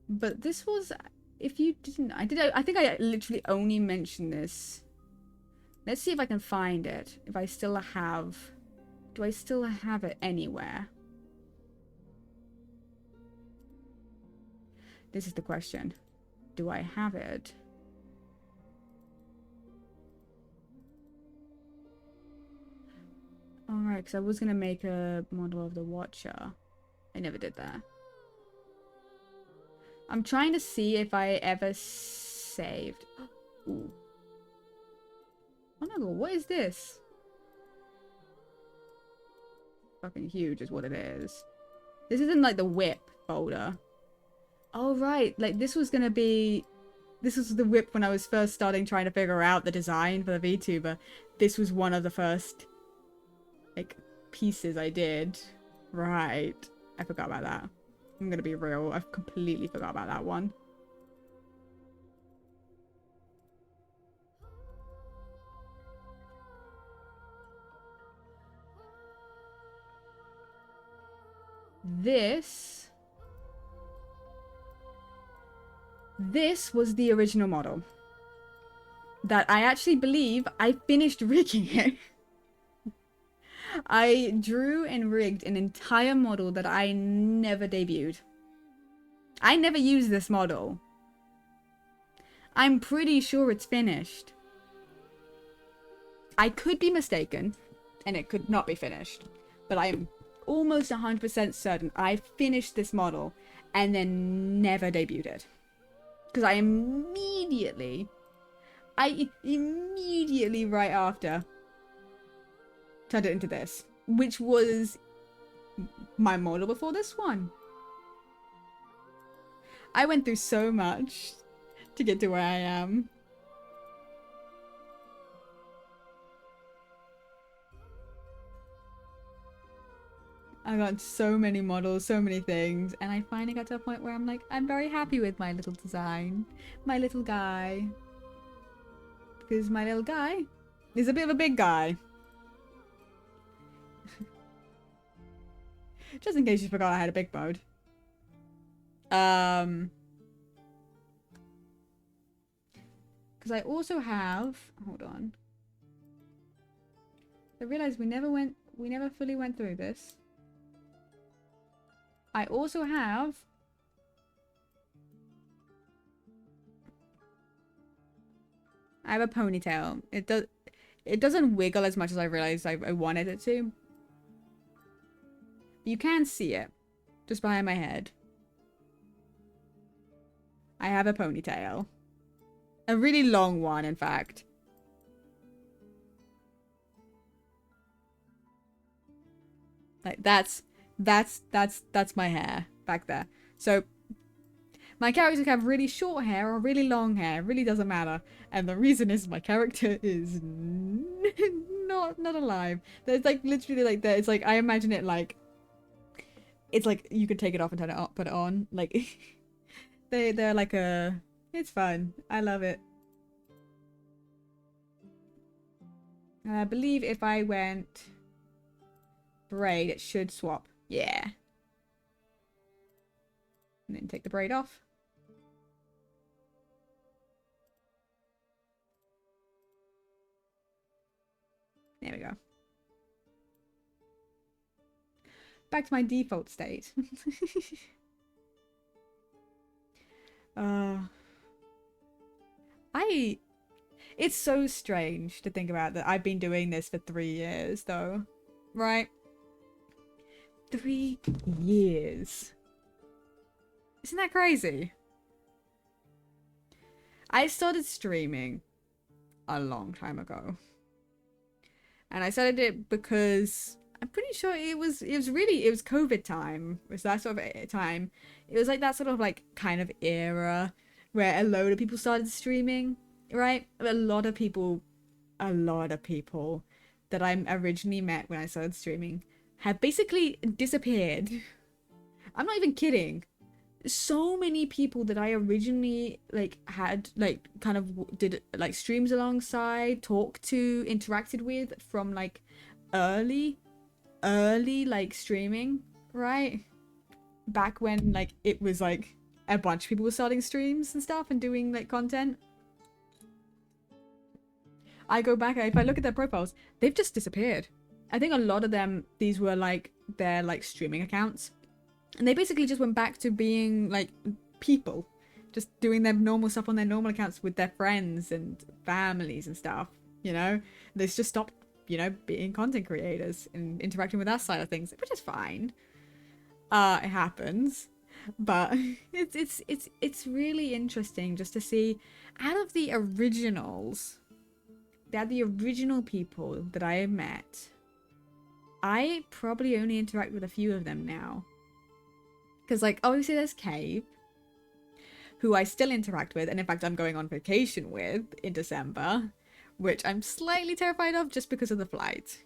But this was, if you didn't, I think I literally only mentioned this. Let's see if I can find it. If I still have, do I still have it anywhere? This is the question. Do I have it? Alright, because I was going to make a model of the Watcher. I never did that. I'm trying to see if I ever saved. Ooh. Oh my god, what is this? Fucking huge is what it is. This isn't like the whip folder. Oh right, like this was gonna be... This was the whip when I was first starting trying to figure out the design for the VTuber. This was one of the first, like, pieces I did. Right. I forgot about that. I'm gonna be real. I've completely forgot about that one. This was the original model that I actually believe I finished rigging it. I drew and rigged an entire model that I never debuted. I never used this model. I'm pretty sure it's finished. I could be mistaken, and it could not be finished, but I am almost 100% certain I finished this model and then never debuted it. Because I immediately right after turned it into this, which was my model before this one. I went through so much to get to where I am. I got so many models, so many things, and I finally got to a point where I'm like, I'm very happy with my little design. My little guy. Because my little guy is a bit of a big guy. Just in case you forgot I had a big mode. Because I also have... Hold on. I realized we never fully went through this. I also have... I have a ponytail. It doesn't wiggle as much as I realized I wanted it to. You can see it just behind my head. I have a ponytail. A really long one, in fact. Like that's my hair back there. So my character can have really short hair or really long hair. It really doesn't matter. And the reason is my character is not alive. There's like literally like that. It's like I imagine it like it's like you could take it off and turn it up, put it on. Like they're like a... It's fun. I love it. I believe if I went braid, it should swap. Yeah. And then take the braid off. There we go. Back to my default state. It's so strange to think about that I've been doing this for 3 years, though. Right? 3 years. Isn't that crazy? I started streaming a long time ago. And I started it because I'm pretty sure it was COVID time. It was that sort of time. It was like that sort of like kind of era where a load of people started streaming, right? A lot of people that I originally met when I started streaming have basically disappeared. I'm not even kidding. So many people that I originally like had like kind of did like streams alongside, talked to, interacted with from like early like streaming, right? Back when like it was like a bunch of people were starting streams and stuff and doing like content. I go back, if I look at their profiles, they've just disappeared. I think a lot of them, these were like their like streaming accounts. And they basically just went back to being like people, just doing their normal stuff on their normal accounts with their friends and families and stuff, you know? They just stopped, you know, being content creators and interacting with that side of things, which is fine. It happens. But it's really interesting just to see out of the originals, the original people that I have met, I probably only interact with a few of them now. Because, like, obviously there's Cave, who I still interact with, and in fact I'm going on vacation with in December, which I'm slightly terrified of just because of the flight.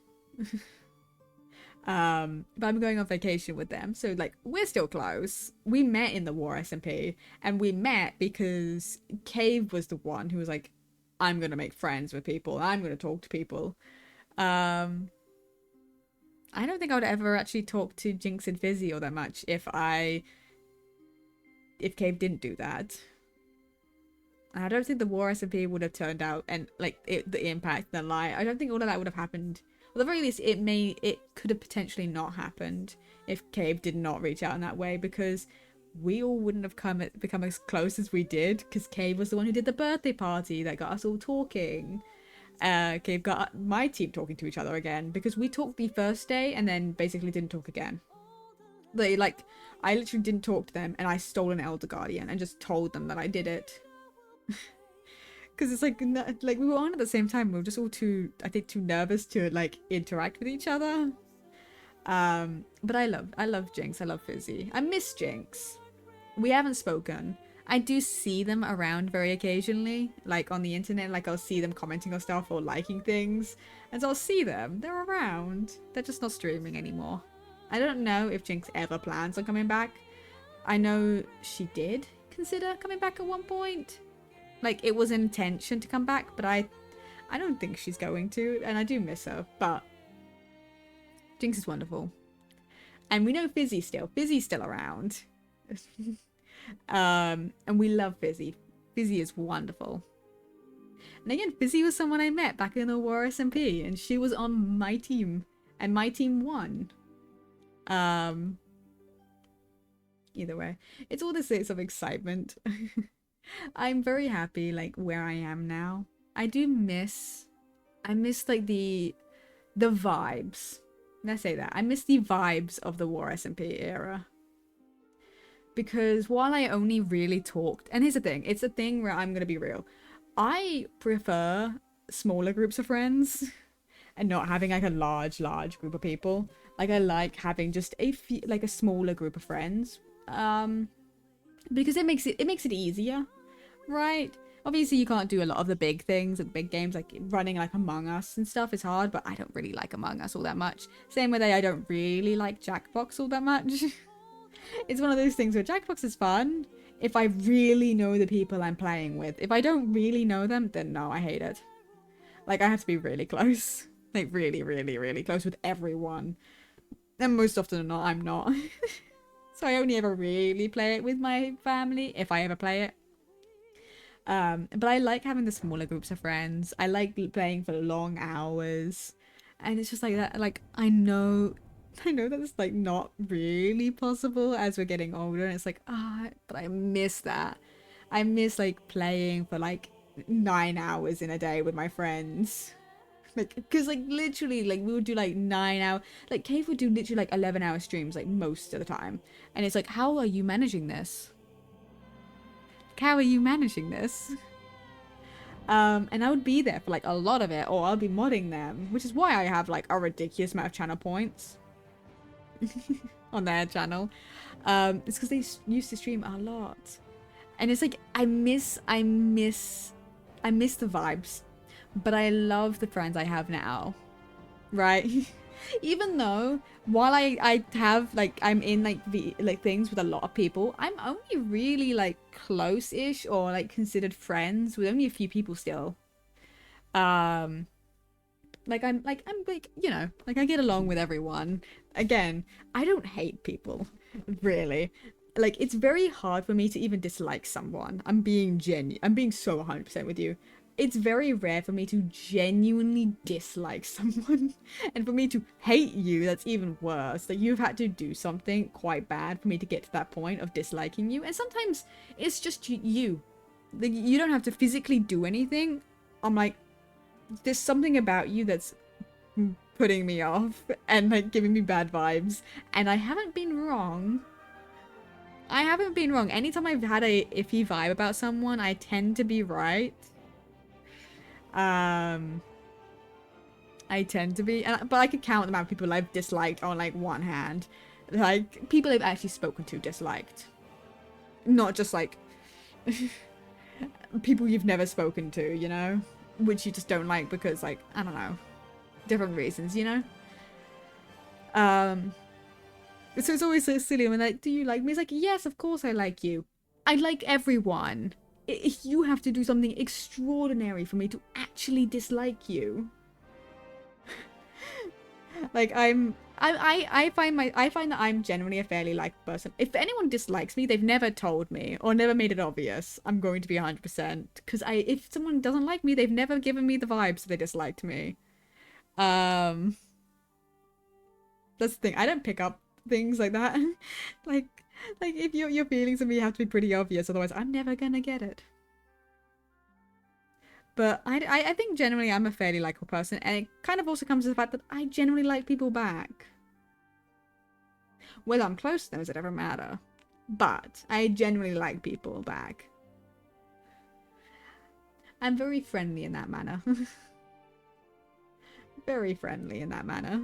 But I'm going on vacation with them, so, like, we're still close. We met in the War SMP, and we met because Cave was the one who was like, I'm going to make friends with people, I'm going to talk to people. I don't think I would ever actually talk to Jinx and Fizzy all that much if Cave didn't do that. And I don't think the War SMP would have turned out and like the impact, the lie. I don't think all of that would have happened. Well, at the very least, it could have potentially not happened if Cave did not reach out in that way, because we all wouldn't have become as close as we did, because Cave was the one who did the birthday party that got us all talking. Cave got my team talking to each other again, because we talked the first day and then basically didn't talk again. I literally didn't talk to them, and I stole an Elder Guardian and just told them that I did it. Because it's like we were on at the same time. We were just all too nervous to like interact with each other. But I love Jinx. I love Fizzy. I miss Jinx. We haven't spoken. I do see them around very occasionally, like on the internet. Like I'll see them commenting on stuff or liking things, and so I'll see them. They're around. They're just not streaming anymore. I don't know if Jinx ever plans on coming back. I know she did consider coming back at one point. Like it was an intention to come back, but I don't think she's going to, and I do miss her. But Jinx is wonderful, and we know Fizzy's still around. And we love Fizzy. Fizzy is wonderful. And again, Fizzy was someone I met back in the War SMP, and she was on my team, and my team won. Either way, it's all this sense of excitement. I'm very happy like where I am now. I miss like the vibes. Let's say that. I miss the vibes of the War SMP era. Because while I only really talked, and here's the thing, it's a thing where I'm gonna be real. I prefer smaller groups of friends and not having like a large group of people. Like I like having just a smaller group of friends. Because it makes it easier, right? Obviously you can't do a lot of the big things, the big games, like running like Among Us and stuff is hard, but I don't really like Among Us all that much. Same way I don't really like Jackbox all that much. It's one of those things where Jackbox is fun if I really know the people I'm playing with. If I don't really know them, then no, I hate it. Like I have to be really close. Like really, really, really close with everyone. And most often than not, I'm not. So I only ever really play it with my family, if I ever play it. But I like having the smaller groups of friends. I like playing for long hours. And it's just like that, like, I know that it's like not really possible as we're getting older, and it's like, but I miss that. I miss like playing for like 9 hours in a day with my friends. Like, because like literally like we would do like 9 hour, like Cave would do literally like 11-hour streams like most of the time, and it's like, how are you managing this? How are you managing this? And I would be there for like a lot of it, or I'll be modding them, which is why I have like a ridiculous amount of channel points on their channel. It's because they used to stream a lot, and it's like I miss the vibes, but I love the friends I have now, right? Even though while I have like I'm in like the like things with a lot of people, I'm only really like close-ish or like considered friends with only a few people still. Like I'm like you know, like I get along with everyone. Again, I don't hate people, really. Like it's very hard for me to even dislike someone. I'm being so 100% with you. It's very rare for me to genuinely dislike someone. And for me to hate you, that's even worse. Like you've had to do something quite bad for me to get to that point of disliking you. And sometimes it's just you. Like you don't have to physically do anything. I'm like, there's something about you that's putting me off and like giving me bad vibes. And I haven't been wrong. Anytime I've had a iffy vibe about someone, I tend to be right. I tend to be, but I could count the amount of people I've disliked on like one hand. Like people I've actually spoken to disliked, not just like people you've never spoken to, you know, which you just don't like because like I don't know, different reasons, you know. So it's always so silly when like, do you like me? It's like, yes, of course I like you. I like everyone. You have to do something extraordinary for me to actually dislike you. Like I find that I'm generally a fairly liked person. If anyone dislikes me, they've never told me or never made it obvious. I'm going to be 100% because if someone doesn't like me, they've never given me the vibes that they disliked me. That's the thing. I don't pick up things like that. like if your feelings of me have to be pretty obvious, otherwise I'm never gonna get it. But I think generally I'm a fairly likable person, and it kind of also comes to the fact that I generally like people back. Whether I'm close to them, does it ever matter? But I generally like people back. I'm very friendly in that manner. Very friendly in that manner.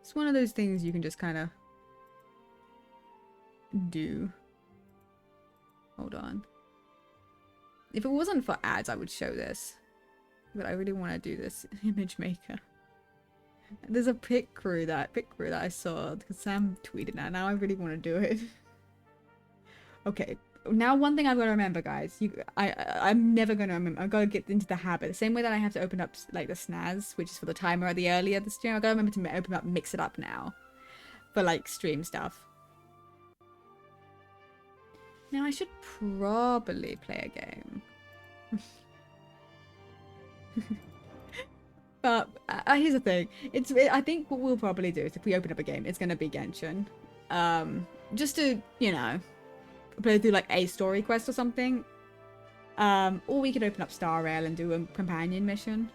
It's one of those things you can just kind of do. Hold on. If it wasn't for ads, I would show this. But I really want to do this image maker. There's a pic crew that I saw because Sam tweeted that. Now I really want to do it. Okay. Now one thing I've got to remember, guys. I'm never going to remember. I've got to get into the habit. The same way that I have to open up like the snaz, which is for the timer at the earlier the stream. I've got to remember to open up, mix it up now. For like stream stuff. Now I should probably play a game. But here's the thing. I think what we'll probably do is if we open up a game, it's going to be Genshin. Just to, you know, play through like a story quest or something. Or we could open up Star Rail and do a companion mission.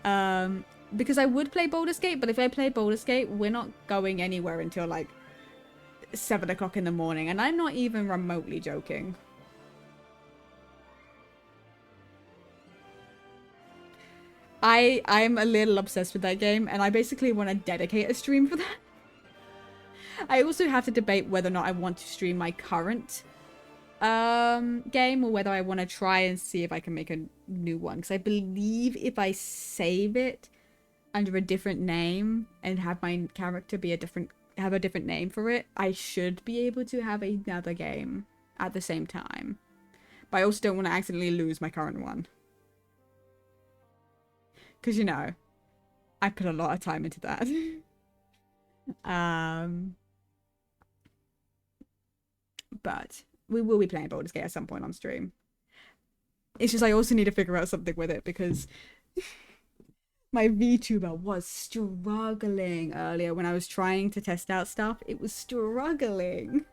Because I would play Baldur's Gate, but if I play Baldur's Gate, we're not going anywhere until like 7 o'clock in the morning, and I'm not even remotely joking. I'm a little obsessed with that game, and I basically want to dedicate a stream for that. I also have to debate whether or not I want to stream my current game, or whether I want to try and see if I can make a new one, because I believe if I save it under a different name and have my character be have a different name for it, I should be able to have another game at the same time. But I also don't want to accidentally lose my current one. Because, you know, I put a lot of time into that. But we will be playing Baldur's Gate at some point on stream. It's just I also need to figure out something with it because my VTuber was struggling earlier when I was trying to test out stuff. It was struggling.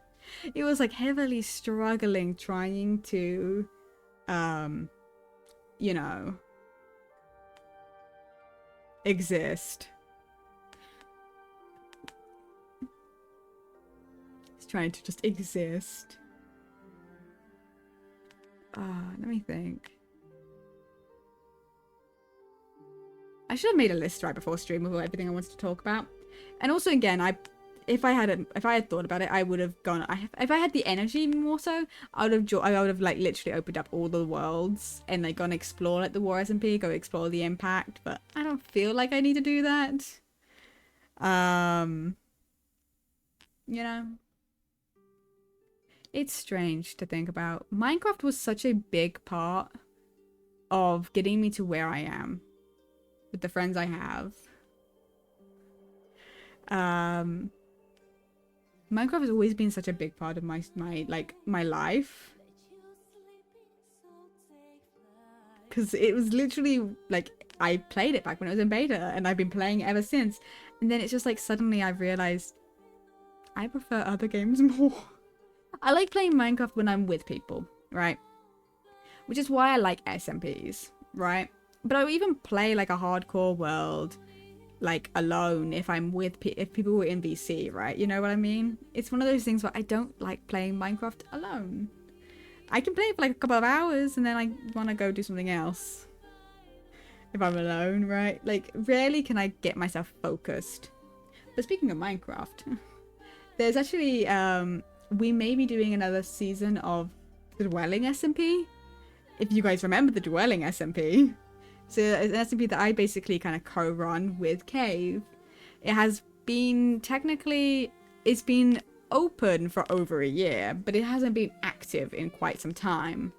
It was like heavily struggling trying to, you know, exist. It's trying to just exist. Let me think. I should have made a list right before stream of everything I wanted to talk about. And also, again, if I had thought about it, I would have gone. If I had the energy more so, I would have like literally opened up all the worlds and like gone explore like the War SMP, go explore the Impact. But I don't feel like I need to do that. You know, it's strange to think about. Minecraft was such a big part of getting me to where I am with the friends I have. Minecraft has always been such a big part of my life, because it was literally like I played it back when it was in beta and I've been playing it ever since. And then it's just like suddenly I've realized I prefer other games more. I like playing Minecraft when I'm with people, right? Which is why I like SMPs, right? But I even play like a hardcore world like alone if I'm with if people were in VC, right? You know what I mean? It's one of those things where I don't like playing Minecraft alone. I can play it for like a couple of hours and then I want to go do something else if I'm alone, right? Like rarely can I get myself focused. But speaking of Minecraft, there's actually we may be doing another season of the Dwelling SMP, if you guys remember the Dwelling SMP. So it's an SMP that I basically kind of co-run with Cave. It has been it's been open for over a year, but it hasn't been active in quite some time.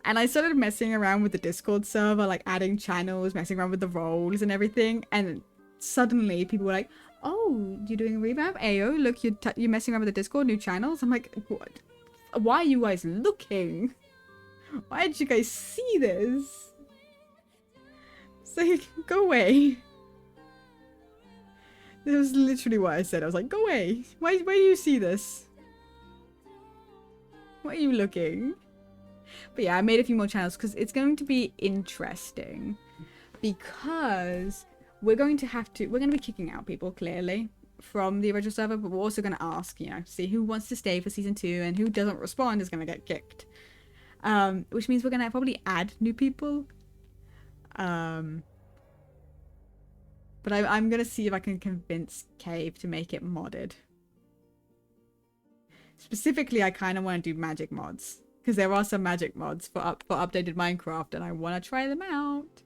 And I started messing around with the Discord server, like adding channels, messing around with the roles and everything. And suddenly people were like, "Oh, you're doing a revamp? Ayo, look, you're messing around with the Discord, new channels." I'm like, "What? Why are you guys looking? Why did you guys see this?" Like, go away. This was literally what I said. I was like, go away. Why do you see this? Why are you looking? But yeah, I made a few more channels because it's going to be interesting. Because we're going to be kicking out people, clearly, from the original server. But we're also going to ask, see who wants to stay for season 2 and who doesn't respond is going to get kicked. Which means we're going to probably add new people. But I'm gonna see if I can convince Cave to make it modded. Specifically, I kind of want to do magic mods, because there are some magic mods for updated Minecraft, and I want to try them out.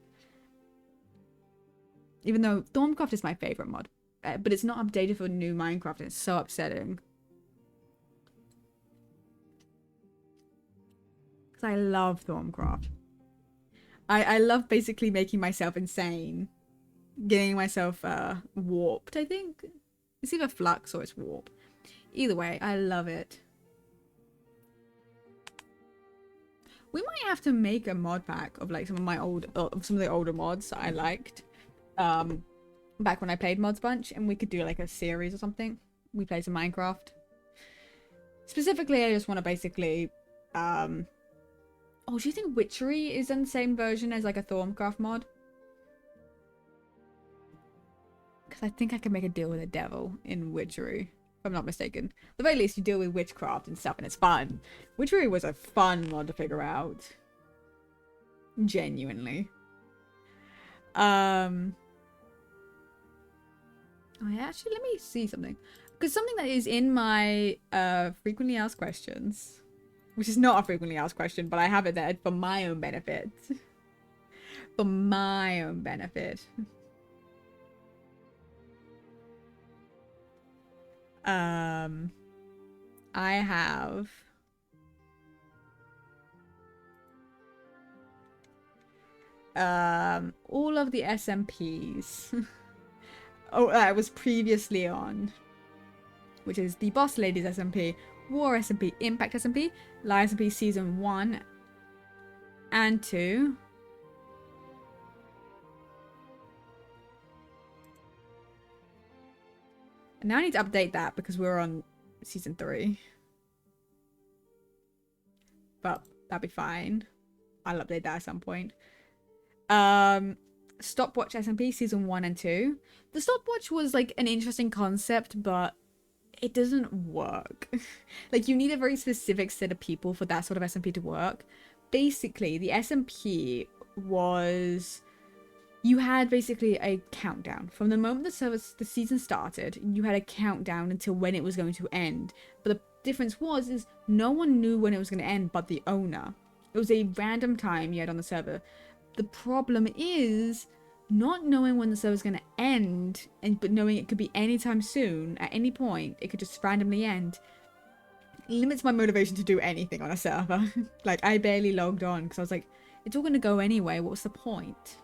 Even though Thorncraft is my favorite mod, but it's not updated for new Minecraft, and it's so upsetting. Because I love Thorncraft. I love basically making myself insane. Getting myself warped, I think. It's either flux or it's warp. Either way, I love it. We might have to make a mod pack of like some of the older mods that I liked. Back when I played Mods Bunch, and we could do like a series or something. We play some Minecraft. Specifically, I just want to basically oh, do you think Witchery is in the same version as like a Thorncraft mod? Because I think I can make a deal with the devil in Witchery, if I'm not mistaken. At the very least, you deal with witchcraft and stuff, and it's fun. Witchery was a fun mod to figure out. Genuinely. Oh yeah, actually, let me see something. Because something that is in my frequently asked questions, which is not a frequently asked question, but I have it there for my own benefit. For my own benefit. I have all of the SMPs. Oh, I was previously on, which is the Boss Ladies SMP, War SMP, Impact SMP, Live SMP Season 1 and 2. And now I need to update that because we're on Season 3. But that'll be fine. I'll update that at some point. Stopwatch SMP Season 1 and 2. The stopwatch was like an interesting concept, but it doesn't work. Like, you need a very specific set of people for that sort of SMP to work. Basically, the SMP was, you had basically a countdown from the moment the season started. You had a countdown until when it was going to end. But the difference is no one knew when it was going to end but the owner. It was a random time you had on the server. The problem is not knowing when the server's going to end, but knowing it could be anytime soon, at any point, it could just randomly end, limits my motivation to do anything on a server. Like, I barely logged on because I was like, it's all going to go anyway, what's the point?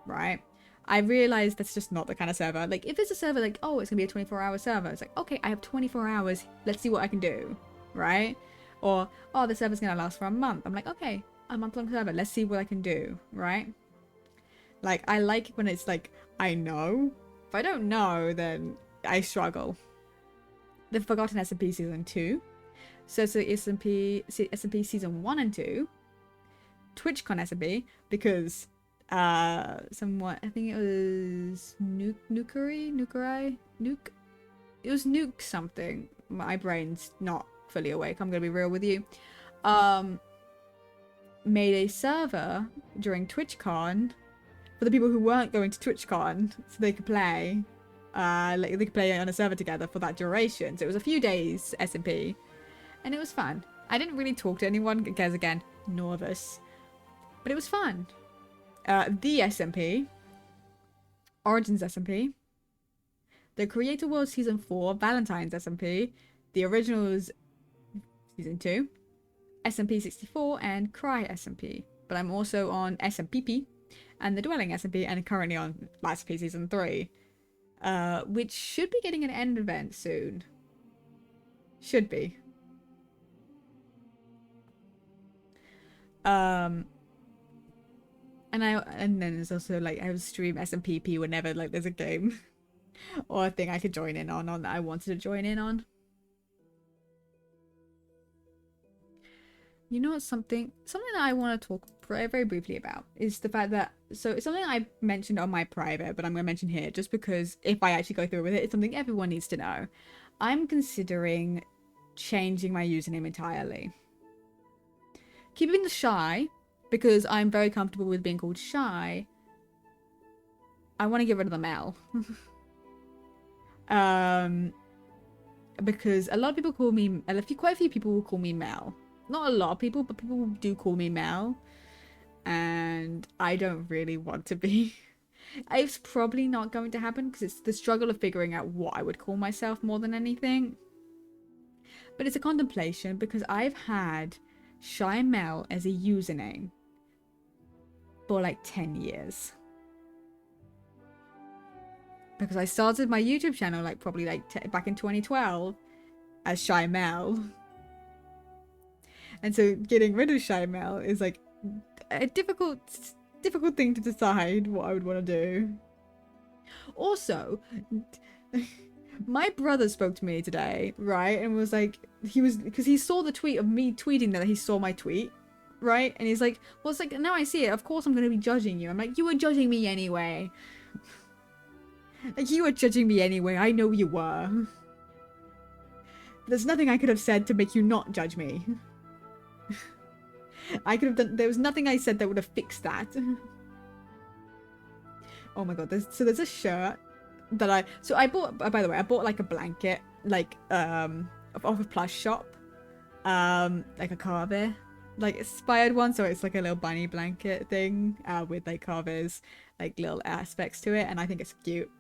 Right? I realized that's just not the kind of server. Like, if it's a server like, oh, it's going to be a 24-hour server, it's like, okay, I have 24 hours, let's see what I can do, right? Or, oh, the server's going to last for a month. I'm like, okay, a month-long server, let's see what I can do, right? Like, I like when it's like, I know. If I don't know, then I struggle. The Forgotten SMP Season 2. So SMP Season 1 and 2. TwitchCon SMP, because somewhat, I think it was Nuke. It was Nuke something. My brain's not fully awake, I'm gonna be real with you. Made a server during TwitchCon for the people who weren't going to TwitchCon, so they could play. Like, they could play on a server together for that duration. So it was a few days SMP, and it was fun. I didn't really talk to anyone because, again, nervous, but it was fun. The SMP, Origins SMP, the Creator World Season 4, Valentine's SMP, the originals Season 2, SMP 64, and Cry SMP. But I'm also on SMPP and the Dwelling SMP, and currently on Last P Season 3, which should be getting an end event soon. Should be. And then there's also, like, I would stream SMPP whenever, like, there's a game or a thing I could join in on that I wanted to join in on. You know, something that I want to talk very, very briefly about is the fact that, so it's something I mentioned on my private, but I'm going to mention here just because if I actually go through with it, it's something everyone needs to know. I'm considering changing my username entirely. Keeping the Shy, because I'm very comfortable with being called Shy. I want to get rid of the Mel. Because a lot of people call me, quite a few people will call me Mel. Not a lot of people, but people do call me Mel. And I don't really want to be. It's probably not going to happen because it's the struggle of figuring out what I would call myself more than anything. But it's a contemplation because I've had Shy Mel as a username for like 10 years. Because I started my YouTube channel like probably like back in 2012 as Shy Mel. And so getting rid of Shy Mel is like a difficult thing to decide what I would want to do. Also, my brother spoke to me today, right? And was like, because he saw the tweet of me tweeting that he saw my tweet, right? And he's like, well, it's like, now I see it. Of course I'm going to be judging you. I'm like, you were judging me anyway. Like, you were judging me anyway. I know you were. There's nothing I could have said to make you not judge me. I could have done, there was nothing I said that would have fixed that. Oh my god, there's a shirt that I bought, by the way, I bought like a blanket, like, off a plush shop, like a Carver, like inspired one, so it's like a little bunny blanket thing, with like Carver's, like little aspects to it, and I think it's cute.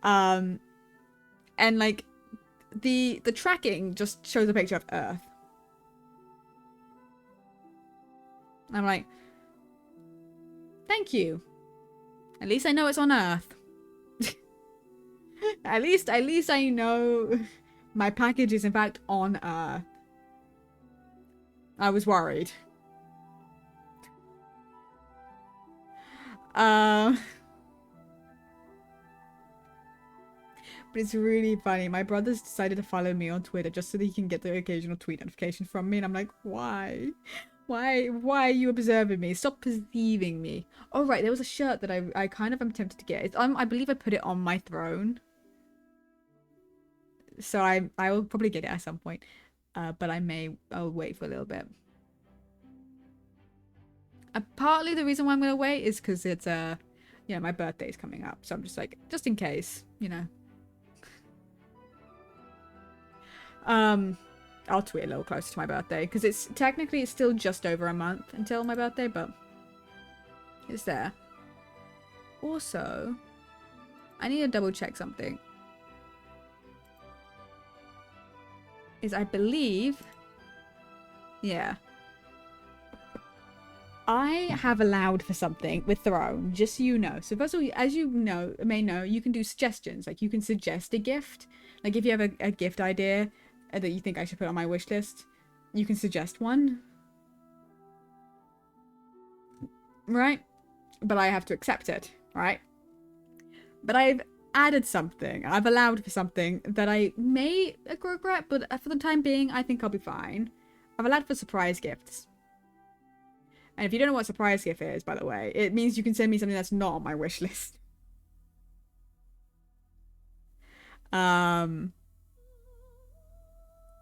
And like, the tracking just shows a picture of Earth. I'm like, thank you. At least I know it's on Earth. At least I know my package is in fact on Earth. I was worried. But it's really funny. My brother's decided to follow me on Twitter just so that he can get the occasional tweet notification from me, and I'm like, why? Why are you observing me? Stop perceiving me. Oh right, there was a shirt that I kind of am tempted to get. It's I believe I put it on my throne. So I will probably get it at some point. But I'll wait for a little bit. Partly the reason why I'm gonna wait is because it's my birthday's coming up, so I'm just like, just in case, I'll tweet a little closer to my birthday because it's still just over a month until my birthday, but it's there. Also, I need to double check something. I believe, yeah. I have allowed for something with Throne, just so you know. So first of all, as you may know, you can do suggestions. Like, you can suggest a gift. Like, if you have a gift idea that you think I should put on my wish list, you can suggest one. Right? But I have to accept it, right? But I've added something. I've allowed for something that I may regret, but for the time being, I think I'll be fine. I've allowed for surprise gifts. And if you don't know what surprise gift is, by the way, it means you can send me something that's not on my wish list.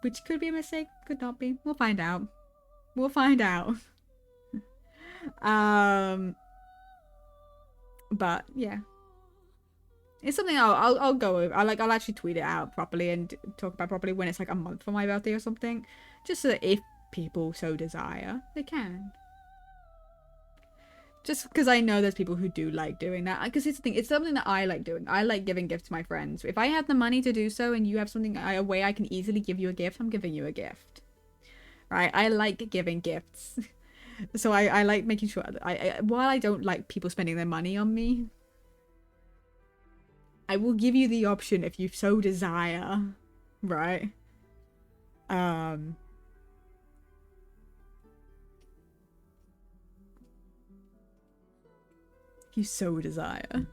Which could be a mistake, could not be. We'll find out. We'll find out. But yeah, it's something I'll go over. I'll actually tweet it out properly and talk about properly when it's like a month for my birthday or something, just so that if people so desire, they can. Just because I know there's people who do like doing that. Because it's the thing, it's something that I like doing. I like giving gifts to my friends. If I have the money to do so and you have something, a way I can easily give you a gift, I'm giving you a gift. Right? I like giving gifts. So I like making sure that while I don't like people spending their money on me, I will give you the option if you so desire. Right? If you so desire.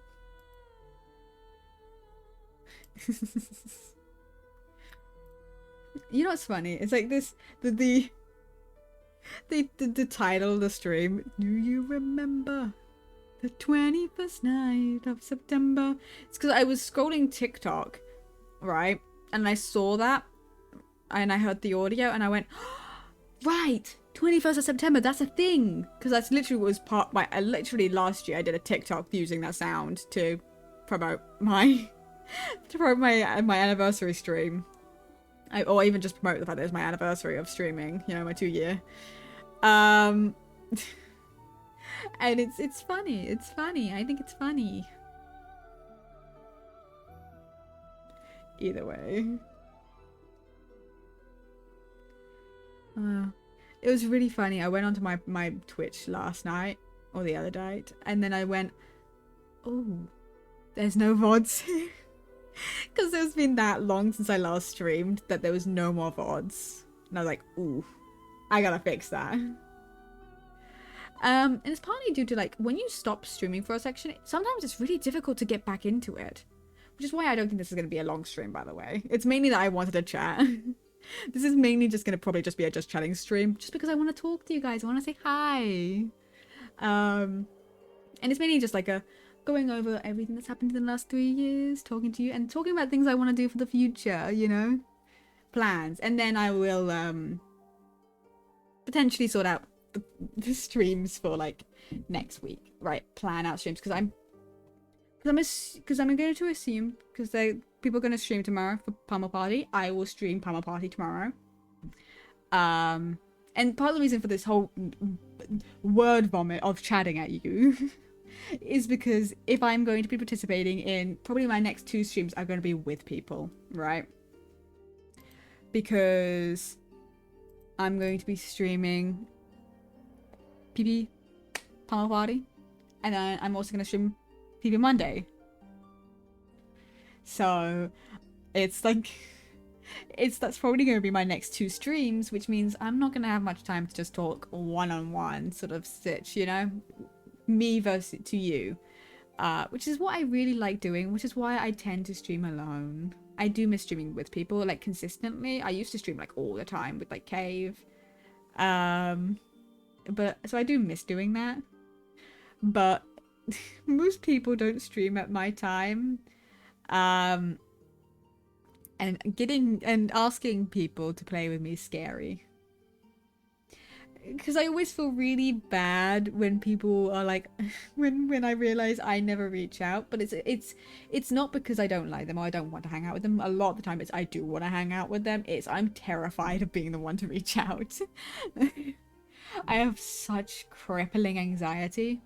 You know what's funny? It's like this, the title of the stream. Do you remember the 21st night of September? It's because I was scrolling TikTok, right? And I saw that, and I heard the audio, and I went, oh, right, 21st of September, that's a thing. Because that's literally was part my, literally last year I did a TikTok using that sound to promote my, my anniversary stream. Or even just promote the fact that it's my anniversary of streaming, my 2-year. And it's funny. It's funny. I think it's funny. Either way. It was really funny. I went onto my Twitch last night, or the other night, and then I went, oh, there's no VODs here. Because it's been that long since I last streamed that there was no more VODs. And I was like, ooh, I gotta fix that. And it's partly due to, like, when you stop streaming for a section, sometimes it's really difficult to get back into it. Which is why I don't think this is going to be a long stream, by the way. It's mainly that I wanted to chat. This is mainly just going to probably just be a just chatting stream. Just because I want to talk to you guys. I want to say hi. And it's mainly just like a going over everything that's happened in the last 3 years. Talking to you and talking about things I want to do for the future, Plans. And then I will potentially sort out the streams for like next week. Right? Plan out streams. Because I'm going to assume, because people are going to stream tomorrow for Pummel Party. I will stream Pummel Party tomorrow. And part of the reason for this whole word vomit of chatting at you is because if I'm going to be participating in, probably my next 2 streams are going to be with people, right? Because I'm going to be streaming PB Pummel Party, and then I'm also going to stream PB Monday. So it's like that's probably going to be my next 2 streams, which means I'm not going to have much time to just talk one-on-one sort of stitch, me versus to you, which is what I really like doing, which is why I tend to stream alone. I do miss streaming with people, like, consistently. I used to stream like all the time with like Cave, but so I do miss doing that, but most people don't stream at my time. and getting and asking people to play with me is scary. Because I always feel really bad when people are like, when I realize I never reach out. But it's not because I don't like them or I don't want to hang out with them. A lot of the time, it's I do want to hang out with them. It's I'm terrified of being the one to reach out. I have such crippling anxiety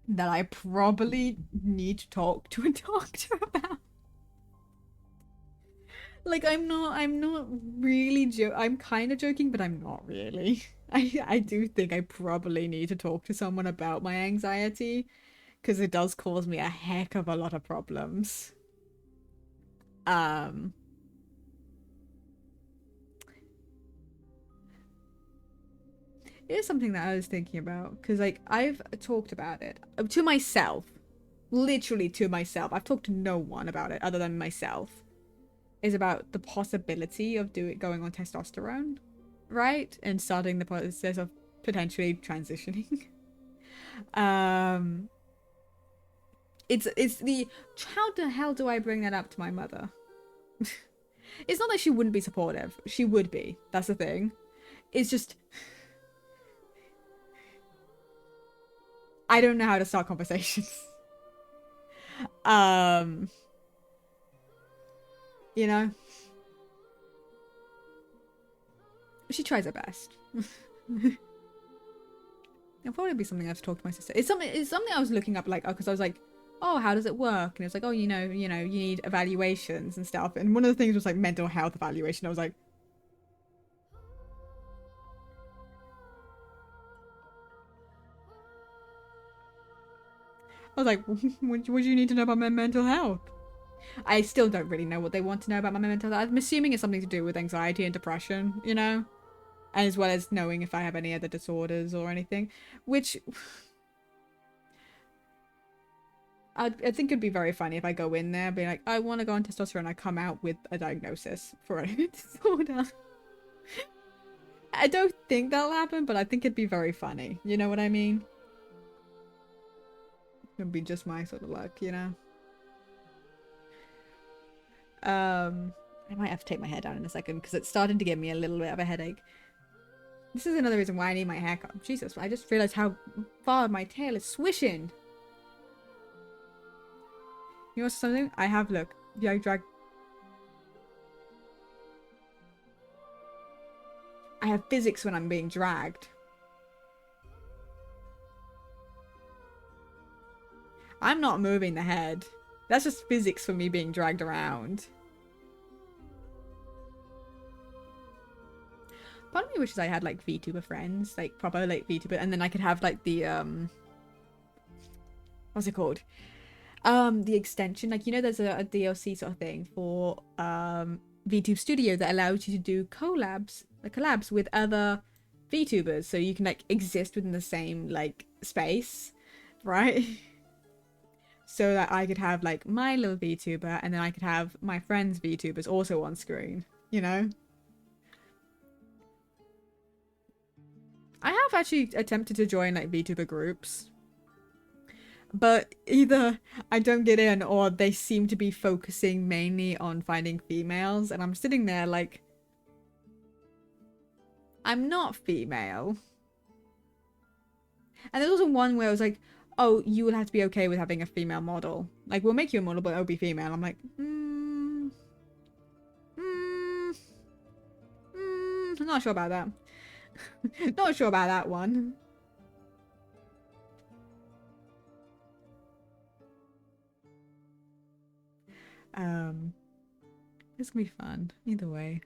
that I probably need to talk to a doctor about. Like, I'm not really I'm kind of joking, but I'm not really. I do think I probably need to talk to someone about my anxiety, because it does cause me a heck of a lot of problems. It is something that I was thinking about, because, like, I've talked about it to myself. Literally to myself. I've talked to no one about it other than myself. Is about the possibility of going on testosterone, right? And starting the process of potentially transitioning. It's the how the hell do I bring that up to my mother? It's not that she wouldn't be supportive. She would be. That's the thing. It's just I don't know how to start conversations. You know? She tries her best. It'll probably be something I have to talk to my sister. It's something I was looking up, like, because I was like, oh, how does it work? And it's like, oh, you need evaluations and stuff. And one of the things was like mental health evaluation. I was like, what do you need to know about my mental health? I still don't really know what they want to know about my mental health. I'm assuming it's something to do with anxiety and depression, you know? As well as knowing if I have any other disorders or anything. Which I think it'd be very funny if I go in there and be like, I want to go on testosterone. I come out with a diagnosis for a disorder. I don't think that'll happen, but I think it'd be very funny. You know what I mean? It'd be just my sort of luck, you know? I might have to take my hair down in a second because it's starting to give me a little bit of a headache. This is another reason why I need my haircut. Jesus, I just realized how far my tail is swishing. You know something? I have, look. Yeah, I have physics when I'm being dragged. I'm not moving the head. That's just physics for me being dragged around. Part of me wishes I had like VTuber friends, like proper like VTuber, and then I could have like the what's it called? The extension, like, you know, there's a DLC sort of thing for VTube Studio that allows you to do collabs with other VTubers, so you can like exist within the same like space, right? So that I could have like my little VTuber, and then I could have my friends' VTubers also on screen, you know? I have actually attempted to join like VTuber groups, but either I don't get in or they seem to be focusing mainly on finding females, and I'm sitting there like, I'm not female. And there's also one where I was like, oh, you will have to be okay with having a female model. Like, we'll make you a model, but it'll be female. I'm like, I'm not sure about that. Not sure about that one. It's gonna be fun either way.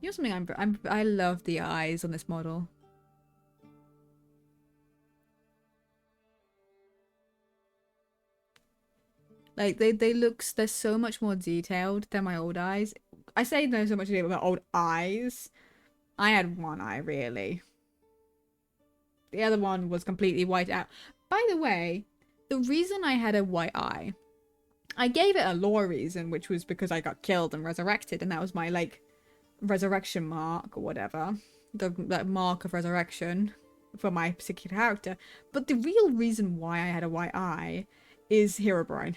You know something? I love the eyes on this model. Like they're so much more detailed than my old eyes. I say they're so much detailed with my old eyes. I had one eye really. The other one was completely white out. By the way, the reason I had a white eye, I gave it a lore reason, which was because I got killed and resurrected, and that was my like resurrection mark or whatever, the mark of resurrection. for my particular character. But the real reason why I had a white eye is Herobrine.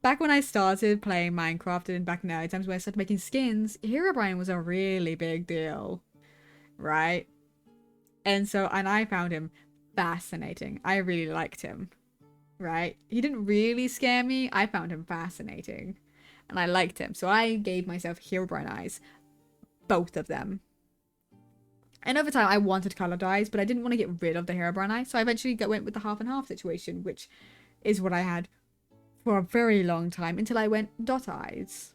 Back when I started playing Minecraft and back in the early times when I started making skins, Herobrine was a really big deal, right? And I found him fascinating. I really liked him, right? He didn't really scare me. I found him fascinating and I liked him. So I gave myself Herobrine eyes, both of them. And over time I wanted colored eyes, but I didn't want to get rid of the Herobrine eyes. So I eventually went with the half and half situation, which is what I had for a very long time until I went dot eyes.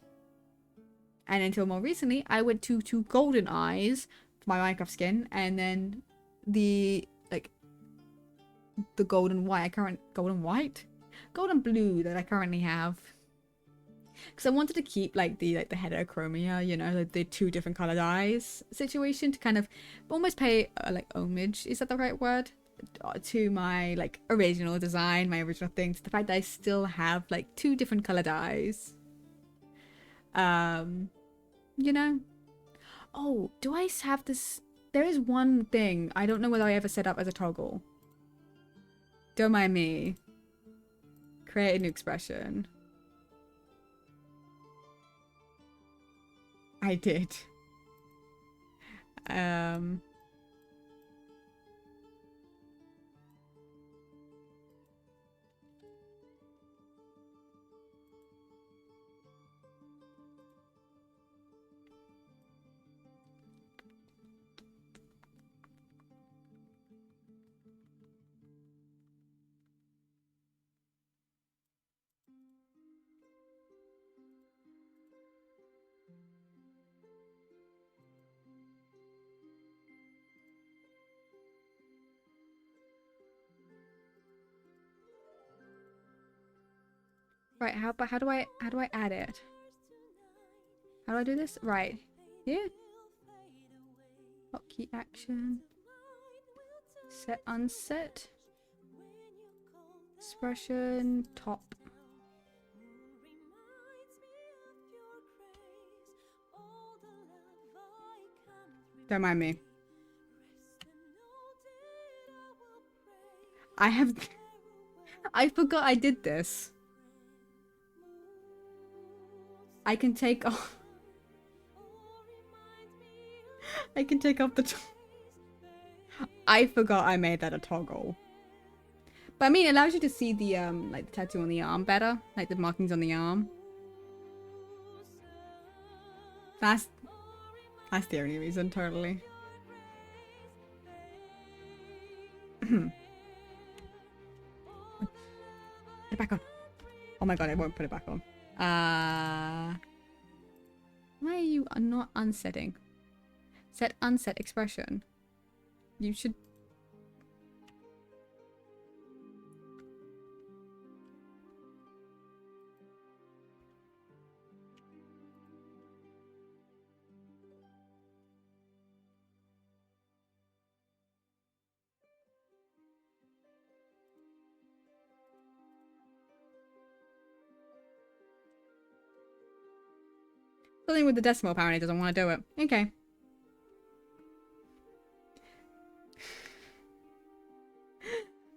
And until more recently, I went to golden eyes for my Minecraft skin, and then the golden blue that I currently have. Because I wanted to keep like the heterochromia, you know, like the two different colored eyes situation to kind of almost pay like homage. Is that the right word? To my like original design, my original thing, to the fact that I still have like two different colored eyes. You know. Oh, do I have this? There is one thing I don't know whether I ever set up as a toggle. Don't mind me. Create a new expression. I did. Right, how do I add it? How do I do this? Right. Here. Hotkey action. Set unset. Expression top. Don't mind me. I forgot I did this. I can take off. I can take off the. I forgot I made that a toggle. But I mean, it allows you to see the like the tattoo on the arm better, like the markings on the arm. That's the only reason, totally. Put it back on. Oh my god, I won't put it back on. Why are you not unsetting? Set unset expression. You should. Something with the decimal apparently doesn't want to do it. Okay.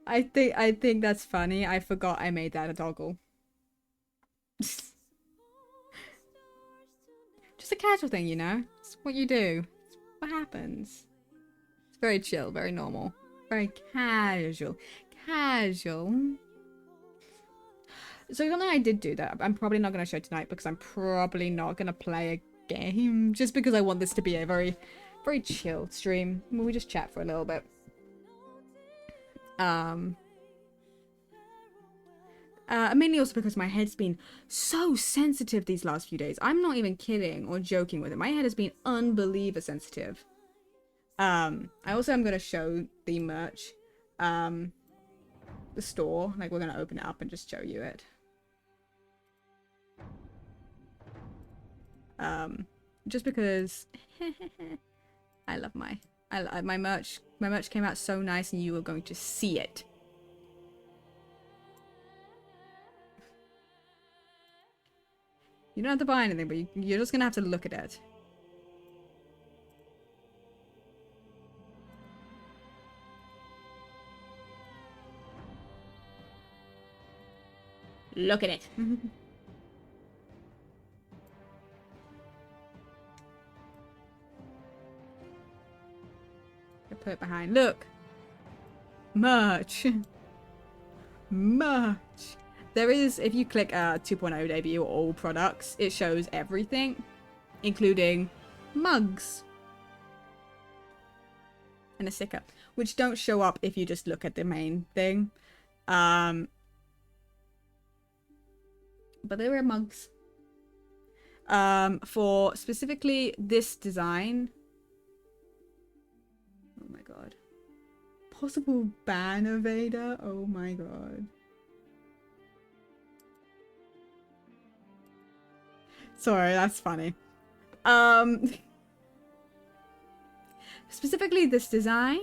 I think that's funny. I forgot I made that a toggle. Just a casual thing, you know? It's what you do. It's what happens. It's very chill, very normal. Very casual. Casual. So something I did do that I'm probably not going to show tonight because I'm probably not going to play a game. Just because I want this to be a very, very chill stream. We just chat for a little bit. Mainly also because my head's been so sensitive these last few days. I'm not even kidding or joking with it. My head has been unbelievably sensitive. I also am going to show the merch. The store. Like, we're going to open it up and just show you it. Just because I love my merch. My merch came out so nice and you are going to see it. You don't have to buy anything, but you're just gonna have to look at it. Look at it. Put it behind. Look. Merch. Merch. There is, if you click 2.0 debut or all products, it shows everything, including mugs and a sticker, which don't show up if you just look at the main thing. But there are mugs. For specifically this design. Oh my god. Possible ban of Vader? Oh my god. Sorry, that's funny. Specifically this design,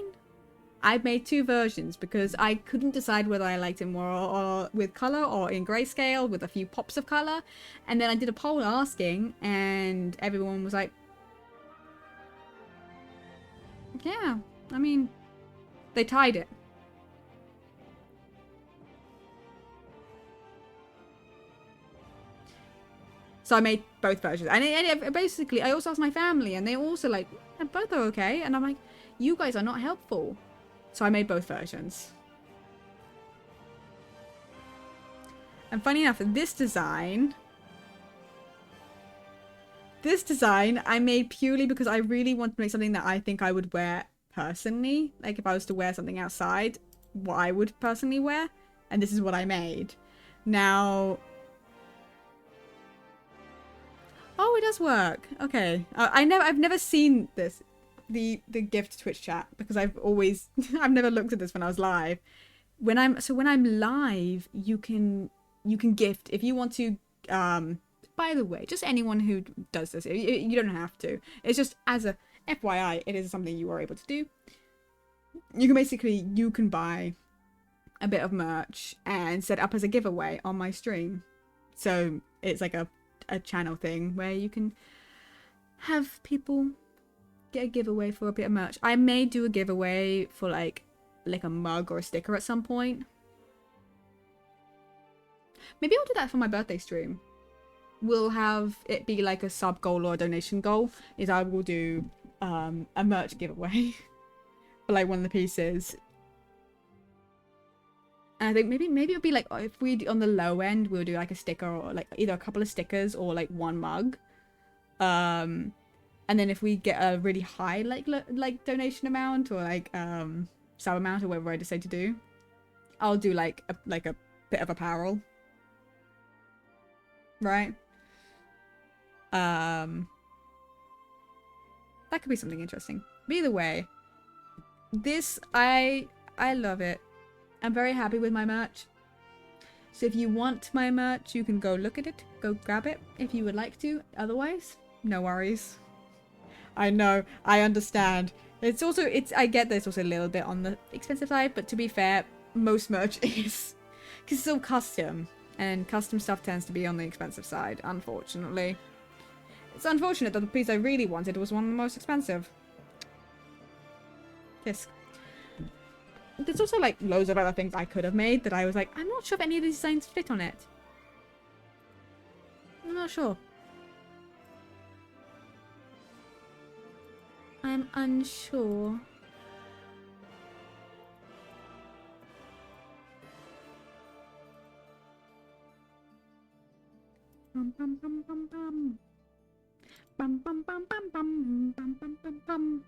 I made 2 versions because I couldn't decide whether I liked it more or with color or in grayscale with a few pops of color. And then I did a poll asking and everyone was like, yeah, I mean, they tied it. So I made both versions. And basically, I also asked my family and they also like, yeah, both are okay. And I'm like, you guys are not helpful. So I made both versions. And funny enough, this design I made purely because I really wanted to make something that I think I would wear personally. Like if I was to wear something outside, what I would personally wear. And this is what I made. Now... Oh, it does work. Okay. I've never seen this. The gift Twitch chat because I've never looked at this when I was live. When I'm live, you can gift if you want to. By the way, just anyone who does this, you don't have to. It's just as a FYI, it is something you are able to do. You can buy a bit of merch and set up as a giveaway on my stream. So it's like a channel thing where you can have people get a giveaway for a bit of merch. I may do a giveaway for like a mug or a sticker at some point. Maybe I'll do that for my birthday stream. We'll have it be like a sub goal or a donation goal. Is I will do a merch giveaway for like one of the pieces. And I think maybe it'll be like if we on the low end we'll do like a sticker or like either a couple of stickers or like one mug. And then if we get a really high like donation amount or like sub amount or whatever I decide to do, I'll do like a bit of apparel. Right? That could be something interesting. But either way, this I love it. I'm very happy with my merch. So if you want my merch, you can go look at it, go grab it if you would like to. Otherwise, no worries. I know, I understand. I get that it's also a little bit on the expensive side, but to be fair, most merch is. Because it's all custom, and custom stuff tends to be on the expensive side, unfortunately. It's unfortunate that the piece I really wanted was one of the most expensive. Yes. There's also like loads of other things I could have made that I was like, I'm not sure if any of these designs fit on it. I'm not sure. I'm unsure. Bum bum bum bum bum. Bum bum bum bum bum bum bum bum bum.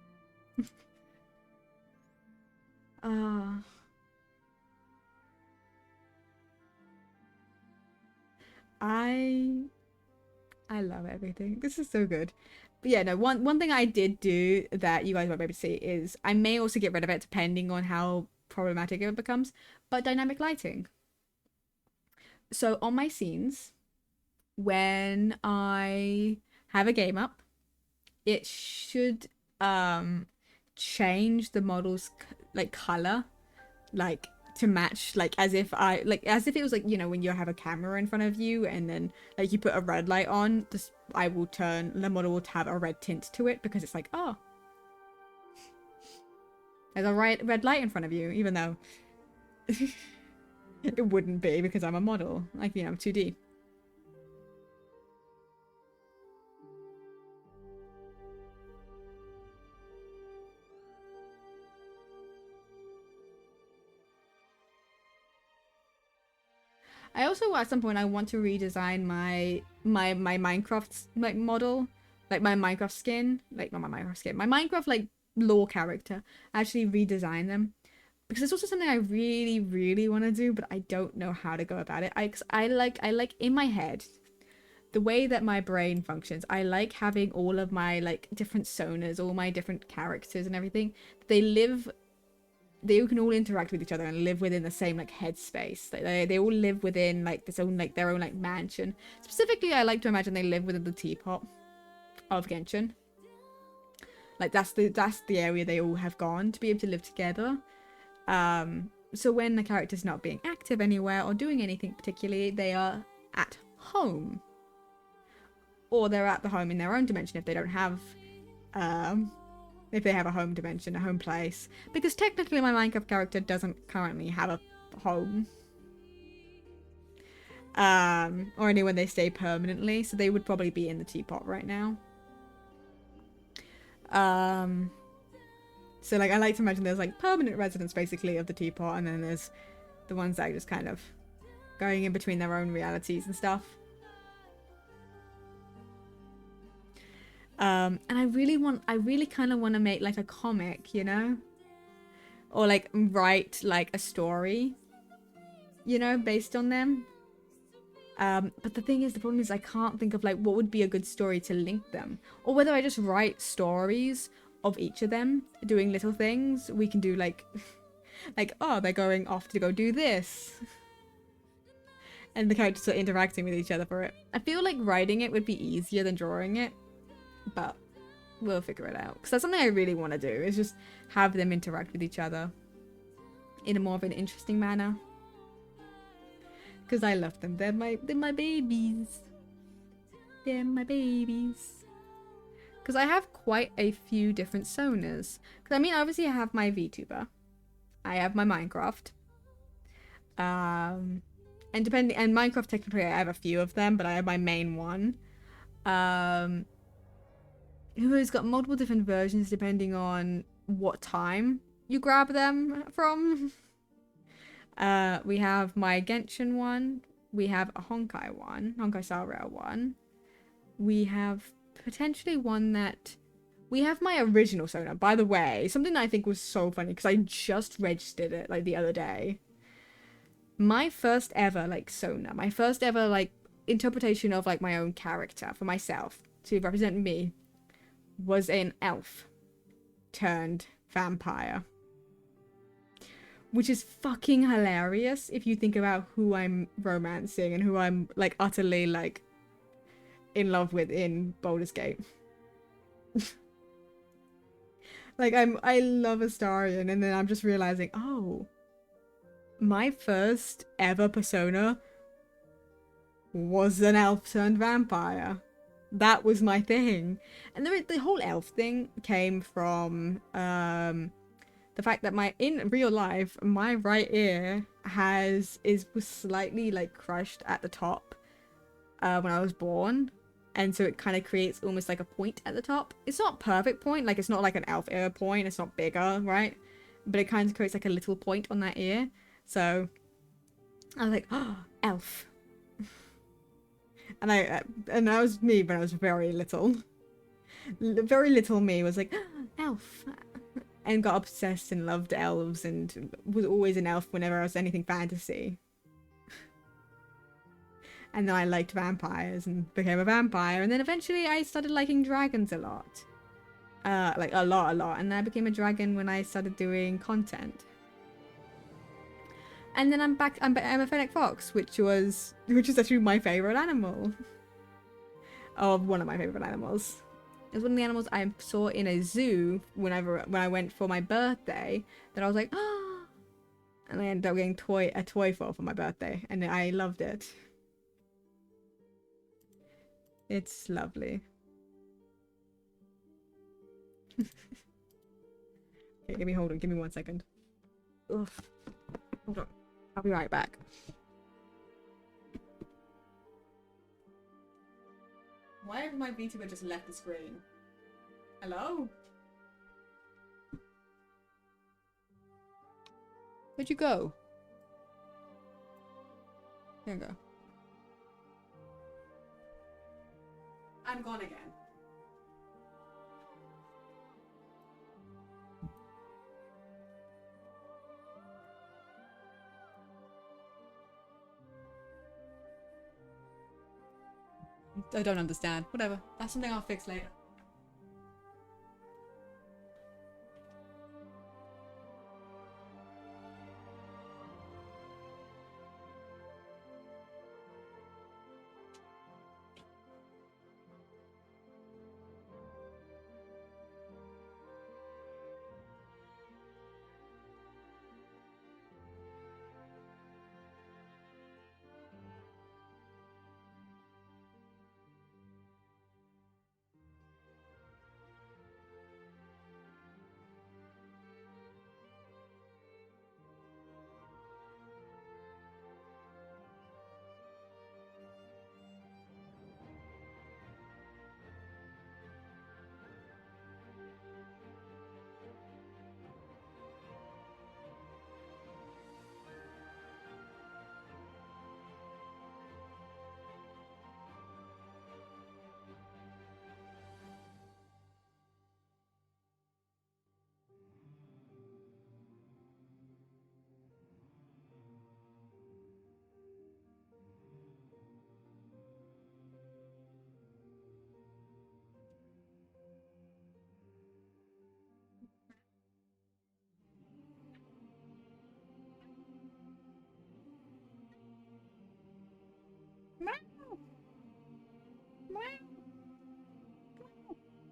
I love everything. This is so good. But yeah, no, one thing I did do that you guys won't be able to see is I may also get rid of it depending on how problematic it becomes, but dynamic lighting. So on my scenes, when I have a game up, it should change the model's like color, like to match, like as if it was like, you know, when you have a camera in front of you and then like you put a red light on, the model will have a red tint to it because it's like, oh, there's a red light in front of you, even though it wouldn't be because I'm a model, like, you know, 2D. I also, at some point, I want to redesign my Minecraft like model, like my Minecraft skin, like not my Minecraft skin, my Minecraft like lore character. Actually redesign them because it's also something I really, really want to do, but I don't know how to go about it. I like in my head the way that my brain functions. I like having all of my like different sonas, all my different characters and everything. They can all interact with each other and live within the same like headspace. Like, they all live within like this own like their own like mansion. Specifically, I like to imagine they live within the teapot of Genshin. Like that's the area they all have gone to be able to live together. So when the character's not being active anywhere or doing anything particularly, they are at home, or they're at the home in their own dimension if they don't have if they have a home dimension, a home place. Because technically my Minecraft character doesn't currently have a home. Or anywhere they stay permanently, so they would probably be in the teapot right now. So like I like to imagine there's like permanent residents basically of the teapot, and then there's the ones that are just kind of going in between their own realities and stuff. And I really kind of want to make like a comic, you know, or like write like a story, you know, based on them. But the problem is I can't think of like what would be a good story to link them, or whether I just write stories of each of them doing little things. We can do like, like, oh, they're going off to go do this. And the characters are interacting with each other for it. I feel like writing it would be easier than drawing it. But we'll figure it out. Because that's something I really want to do, is just have them interact with each other in a more of an interesting manner. Because I love them. They're my babies. They're my babies. Because I have quite a few different sonas. Because I mean, obviously I have my VTuber. I have my Minecraft. And Minecraft technically I have a few of them, but I have my main one. Who has got multiple different versions depending on what time you grab them from. We have my Genshin one. We have a Honkai one. Honkai Star Rail one. We have potentially one that... We have my original Sona. By the way, something that I think was so funny, because I just registered it like the other day. My first ever like Sona. My first ever like interpretation of like my own character for myself to represent me was an elf turned vampire, which is fucking hilarious if you think about who I'm romancing and who I'm like utterly like in love with in Baldur's Gate. Like I love Astarion, and then I'm just realizing, oh, my first ever persona was an elf turned vampire. That was my thing. And the whole elf thing came from the fact that in real life, my right ear was slightly like crushed at the top when I was born. And so it kind of creates almost like a point at the top. It's not perfect point, like it's not like an elf ear point, it's not bigger, right? But it kind of creates like a little point on that ear. So I was like, oh, elf. And that was me when I was very little. Very little me was like, oh, elf. And got obsessed and loved elves and was always an elf whenever I was anything fantasy. And then I liked vampires and became a vampire. And then eventually I started liking dragons a lot. Like a lot. And then I became a dragon when I started doing content. And then I'm a Fennec Fox, which is actually my favorite animal. Oh, one of my favorite animals. It was one of the animals I saw in a zoo when I went for my birthday. That I was like, oh. And I ended up getting a toy for my birthday, and I loved it. It's lovely. Okay, hold on, give me 1 second. Ugh. Hold on. I'll be right back. Why have my VTuber just left the screen? Hello? Where'd you go? There you go. I'm gone again. I don't understand. Whatever. That's something I'll fix later.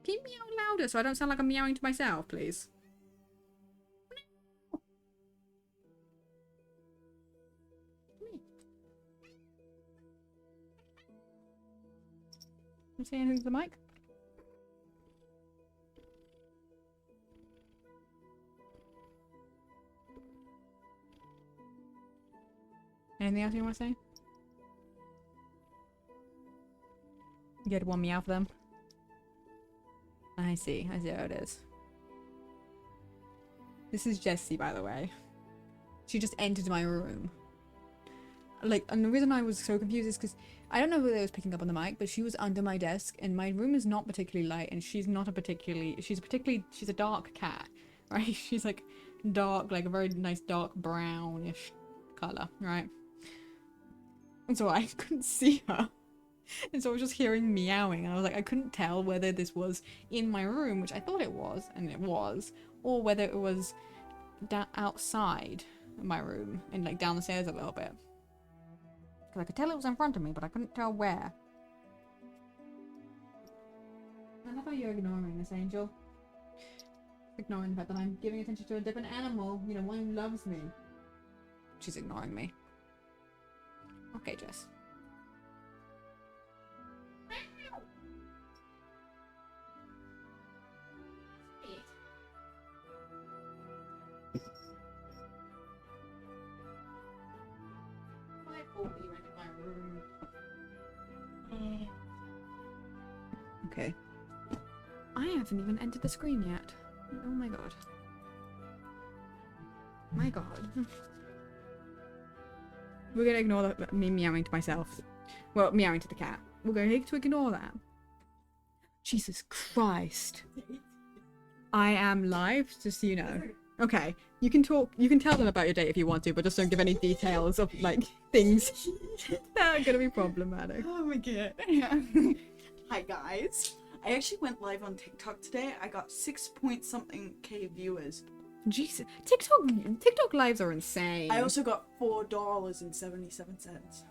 Can you meow louder so I don't sound like I'm meowing to myself, please? Can you say anything to the mic? Anything else you want to say? You had one meow for them. I see how it is. This is Jessie, by the way. She just entered my room. Like, and the reason I was so confused is because I don't know whether it was picking up on the mic, but she was under my desk, and my room is not particularly light, and she's a dark cat, right? She's like dark, like a very nice dark brownish color, right? And so I couldn't see her. And so I was just hearing meowing, and I was like, I couldn't tell whether this was in my room, which I thought it was, and it was, or whether it was outside my room and like down the stairs a little bit. Because I could tell it was in front of me, but I couldn't tell where. I love how you're ignoring this, Angel. Ignoring the fact that I'm giving attention to a different animal, you know, one who loves me. She's ignoring me. Okay, Jess. Okay. I haven't even entered the screen yet. Oh my god. My god. We're gonna ignore me meowing to myself. Well, meowing to the cat. We're going to ignore that. Jesus Christ. I am live, just so you know. Okay, you can talk, you can tell them about your date if you want to, but just don't give any details of, like, things that are gonna be problematic. Oh my god. Hi guys. I actually went live on TikTok today. I got 6-point-something K viewers. Jesus. TikTok lives are insane. I also got $4.77.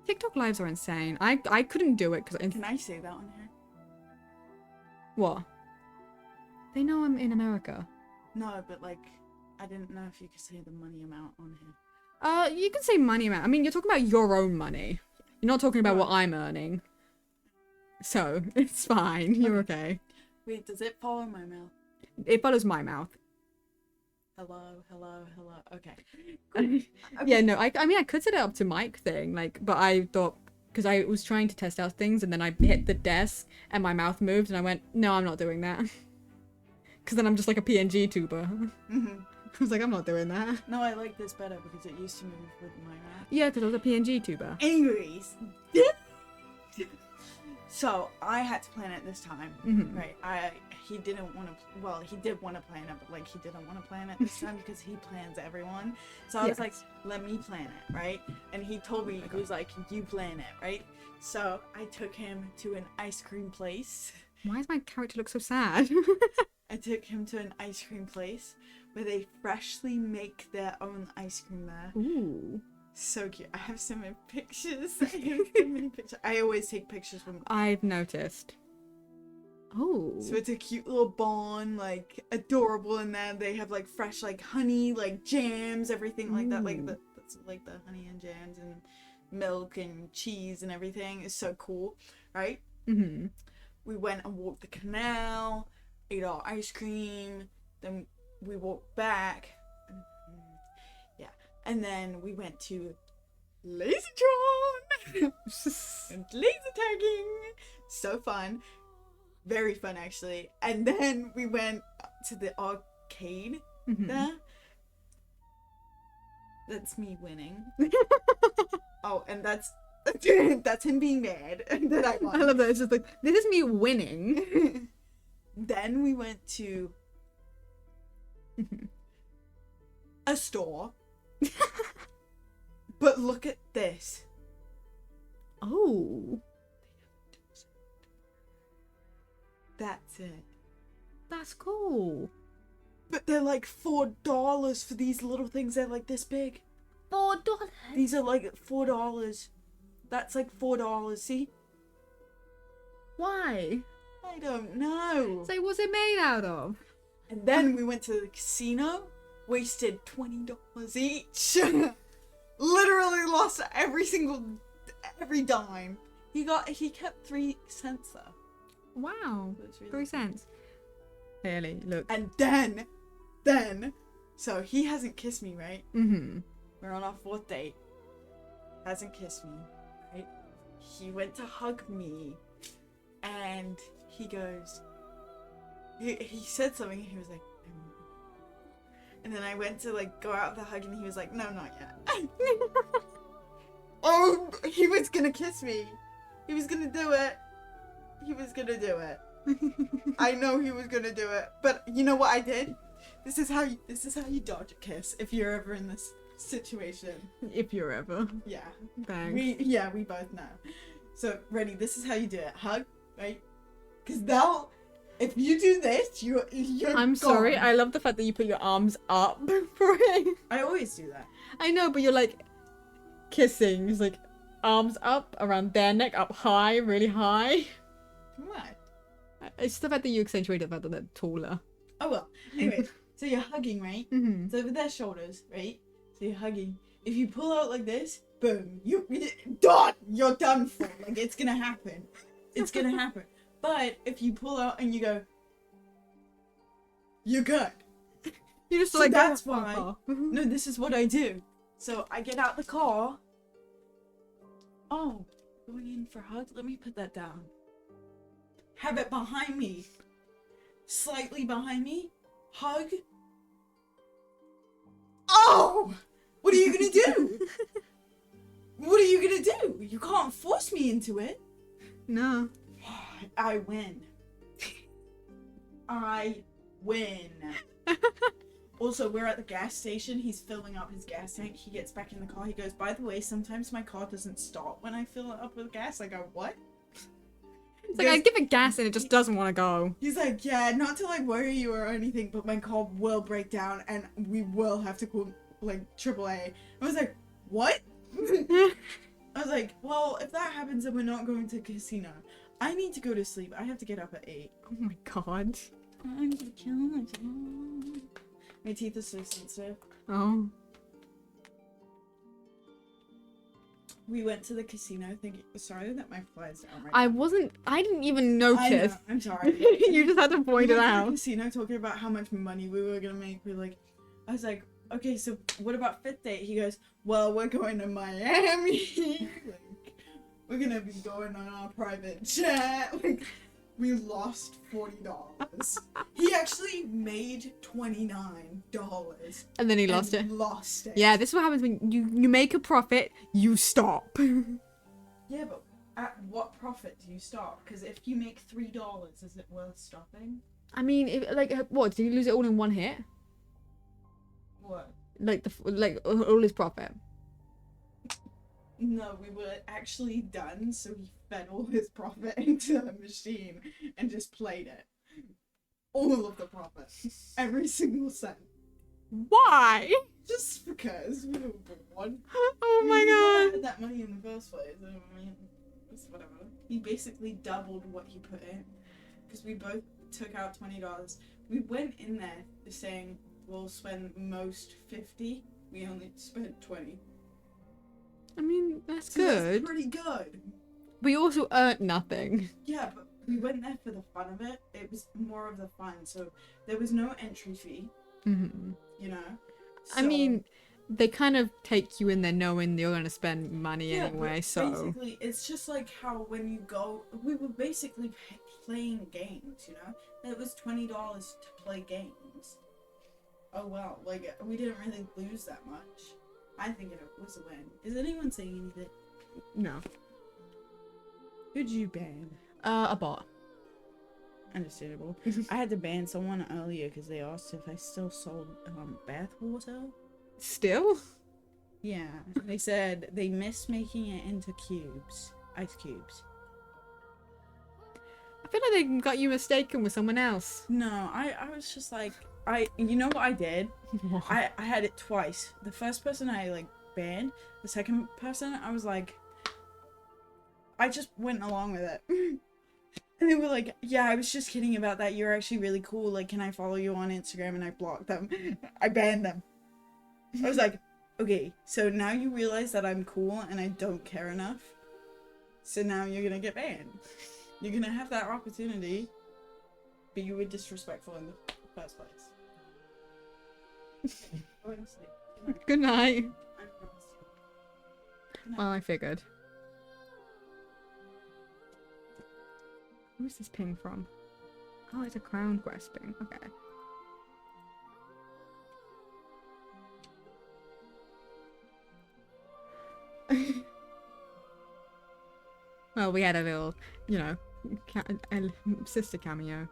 TikTok lives are insane. I couldn't do it because... Can I say that on here? What? They know I'm in America. No, but like, I didn't know if you could say the money amount on here. You can say money amount. I mean, you're talking about your own money. You're not talking about what I'm earning. So, it's fine. You're okay. Wait, does it follow my mouth? It follows my mouth. Hello, hello, hello. Okay. Yeah, no, I mean, I could set it up to mic thing, like, but I thought, because I was trying to test out things, and then I hit the desk, and my mouth moved, and I went, no, I'm not doing that. Because then I'm just like a PNG tuber. Mm-hmm. I was like, I'm not doing that. No, I like this better because it used to move with my mouth. Yeah, because I was a PNG tuber. Anyways. So, I had to plan it this time. Mhm. Right? He didn't want to, well, he did want to plan it, but like he didn't want to plan it this time because he plans everyone. So I was like, let me plan it, right? And he told me, he was like, you plan it, right? So I took him to an ice cream place. Why does my character look so sad? I took him to an ice cream place where they freshly make their own ice cream there. Ooh. So cute. I have so many pictures. I have so many pictures. I always take pictures when I've noticed. Oh. so it's a cute little barn, like adorable in there. They have like fresh like honey, like jams, everything like that. Like that's like the honey and jams and milk and cheese and everything. It's so cool, right? Mm-hmm. We went and walked the canal, ate our ice cream, then we walked back. Yeah. And then we went to Lasertron and laser tagging. So fun. Very fun, actually. And then we went to the arcade Mhm. there. That's me winning. Oh, and that's him being mad that I I won. love that. It's just like, this is me winning. Then we went to a store. But look at this. Oh. That's it. That's cool. But they're like $4 for these little things. They're like this big. $4. These are like $4. That's like $4. See? Why? I don't know. So what's it made out of? And then we went to the casino. Wasted $20 each. Literally lost every dime. He kept 3 cents though. Wow. That's really 3 cents. Haley, look. And then, so he hasn't kissed me, right? Mm-hmm. We're on our 4th date. Hasn't kissed me, right? He went to hug me, and he goes, he said something, and he was like, and then I went to like go out of the hug, and he was like, no, not yet. Oh, he was gonna kiss me. He was gonna do it. He was gonna do it. I know he was gonna do it, but you know what I did? This is how you dodge a kiss if you're ever in this situation. If you're ever. Yeah, Thanks. we both know. So ready? This is how you do it. Hug, right? Because now, if you do this, you're. I'm sorry. gone. I love the fact that you put your arms up for it. I always do that. I know, but you're like kissing. It's like arms up around their neck, up high, really high. What? It's the fact that you accentuated the fact that they're taller. Oh well. Anyway, so you're hugging, right? Mm-hmm. It's over their shoulders, right? So you're hugging. If you pull out like this, boom, you're done. You're done for. Like it's gonna happen. It's gonna happen. But if you pull out and you go, you're good. You just So like that's oh, why. oh. No, this is what I do. So I get out the car. Oh, going in for a hug. Let me put that down. Have it behind me. Slightly behind me. Hug. Oh! What are you gonna do? What are you gonna do? You can't force me into it. No. I win. I win. Also, we're at the gas station. He's filling up his gas tank. He gets back in the car. He goes, by the way, sometimes my car doesn't start when I fill it up with gas. I go, what? It's like I give it gas and it just doesn't want to go. He's like, yeah, not to like worry you or anything, but my car will break down and we will have to call like AAA. I was like, what? I was like, well, if that happens, then we're not going to casino. I need to go to sleep. I have to get up at 8. Oh my god. I'm gonna kill myself. My teeth are so sensitive. Oh. We went to the casino thinking. Sorry that my fly's down right I didn't even now. I know, notice. I'm sorry. You just had to point We it went to the out. casino talking about how much money we were gonna make. I was like, okay, so what about fifth date? He goes, well, we're going to Miami. We're gonna be going on our private jet. We lost $40. He actually made $29. And then he lost it. Lost it. Yeah, this is what happens when you make a profit, you stop. Yeah, but at what profit do you stop? Because if you make $3, is it worth stopping? I mean, what? Did he lose it all in one hit? What? All his profit. No, we were actually done, so he fed all his profit into the machine and just played it. All of the profit. Every single cent. Why? Just because we were bored. Oh We my never god. had that money in the first place. I mean, it's whatever. He basically doubled what he put in. Because we both took out $20. We went in there saying we'll spend most 50. We only spent 20. I mean, that's So good. That's pretty good. We also earned nothing. Yeah, but we went there for the fun of it. It was more of the fun. So there was no entry fee, Hmm. you know? I So- mean, they kind of take you in there knowing you're gonna spend money Yeah, anyway, but so. basically, it's just like how when you go, we were basically playing games, you know? It was $20 to play games. Oh well, we didn't really lose that much. I think it was a win. Is anyone saying anything? No. Who'd you ban? A bot. Understandable. I had to ban someone earlier because they asked if I still sold bath water. Still? Yeah, they said they miss making it into cubes, ice cubes. I feel like they got you mistaken with someone else. No, I was just like, you know what I did? I had it twice. The first person I banned. The second person I was like, I just went along with it. And they were like, yeah, I was just kidding about that. You're actually really cool. Like, can I follow you on Instagram? And I blocked them. I banned them. I was like, okay, so now you realize that I'm cool and I don't care enough. So now you're gonna get banned. You're gonna have that opportunity, but you were disrespectful in the first place. Honestly. Good night. I'm honest. Well, I figured. Who's this ping from? Oh, it's a crown quest ping. Okay. Well, we had a little, a sister cameo.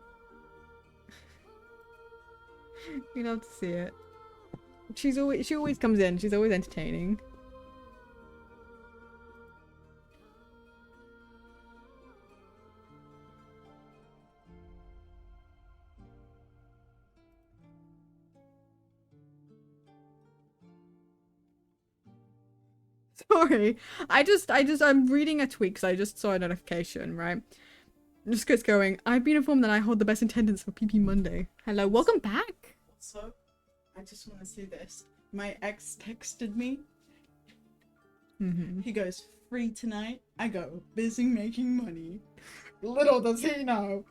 You love to see it. She always comes in. She's always entertaining. Sorry, I'm reading a tweet because I just saw a notification, right? Just Chris going, I've been informed that I hold the best attendance for PP Monday. Hello, welcome back. Also, I just want to say this. My ex texted me. Mm-hmm. He goes, free tonight? I go, busy making money. Little does he know.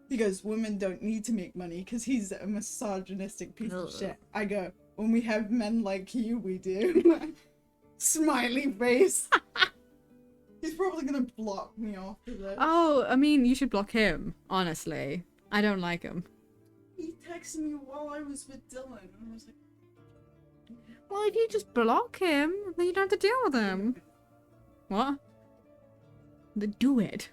He goes, women don't need to make money because he's a misogynistic piece of Ugh. shit. I go, when we have men like you, we do. Smiley face. He's probably gonna block me after this. Oh, I mean, you should block him, honestly. I don't like him. He texted me while I was with Dylan, and I was like, Well, if you just block him, then you don't have to deal with him. What? Do it.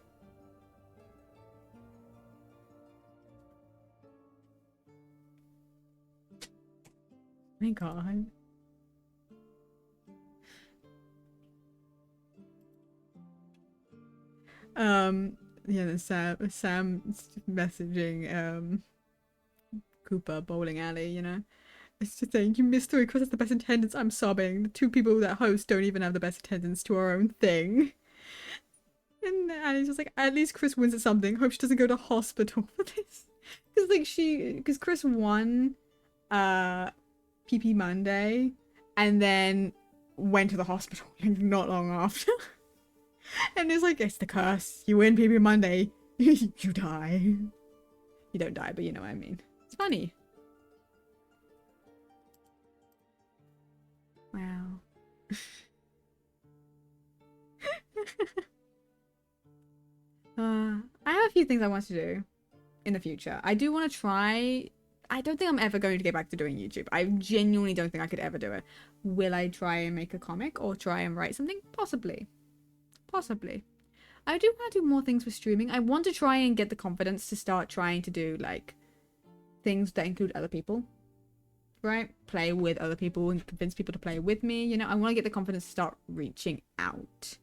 My god. Yeah, then Sam's messaging Cooper bowling alley, you know. It's just saying you missed three because it's the best attendance. I'm sobbing. The two people that host don't even have the best attendance to our own thing. And Annie's just like, at least Chris wins at something. Hope she doesn't go to hospital for this. Because Chris won PP Monday, and then went to the hospital like not long after. And it's like, it's the curse. You win PP Monday, you die. You don't die, but you know what I mean. It's funny. Wow. I have a few things I want to do in the future. I do want to try. I don't think I'm ever going to get back to doing YouTube. I genuinely don't think I could ever do it. Will I try and make a comic or try and write something? Possibly. Possibly. I do want to do more things with streaming. I want to try and get the confidence to start trying to do like things that include other people. Right? Play with other people and convince people to play with me. You know, I want to get the confidence to start reaching out.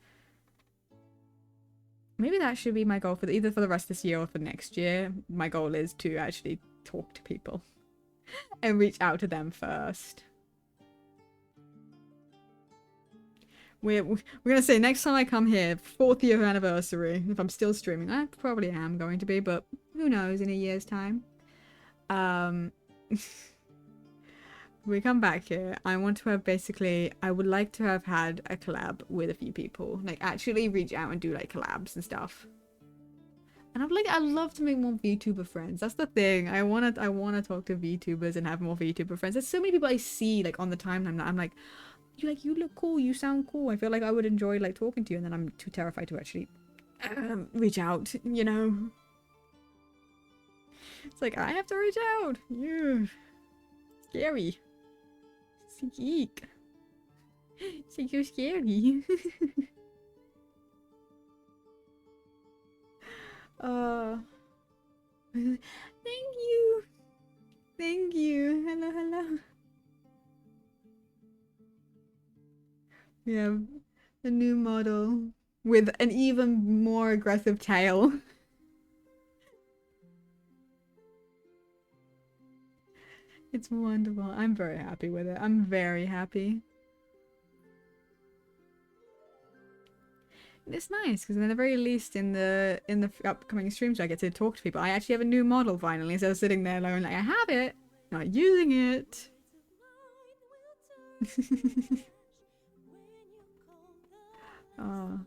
Maybe that should be my goal for either for the rest of this year or for next year. My goal is to actually talk to people and reach out to them first. We're gonna say next time I come here, 4th year anniversary. If I'm still streaming, I probably am going to be, but who knows in a year's time. We come back here. I want to have I would like to have had a collab with a few people, like actually reach out and do like collabs and stuff. And I'd love to make more VTuber friends. That's the thing. I wanna talk to VTubers and have more VTuber friends. There's so many people I see like on the timeline that I'm like, you look cool, you sound cool. I feel like I would enjoy like talking to you, and then I'm too terrified to actually reach out, you know. It's like I have to reach out. Yeah. Scary. Geek. It's like you're scary. Thank you. Thank you. Hello, hello. We have a new model with an even more aggressive tail. It's wonderful. I'm very happy with it. I'm very happy. And it's nice because at the very least in the upcoming streams I get to talk to people. I actually have a new model finally, so I was sitting there alone like I have it, not using it. Oh.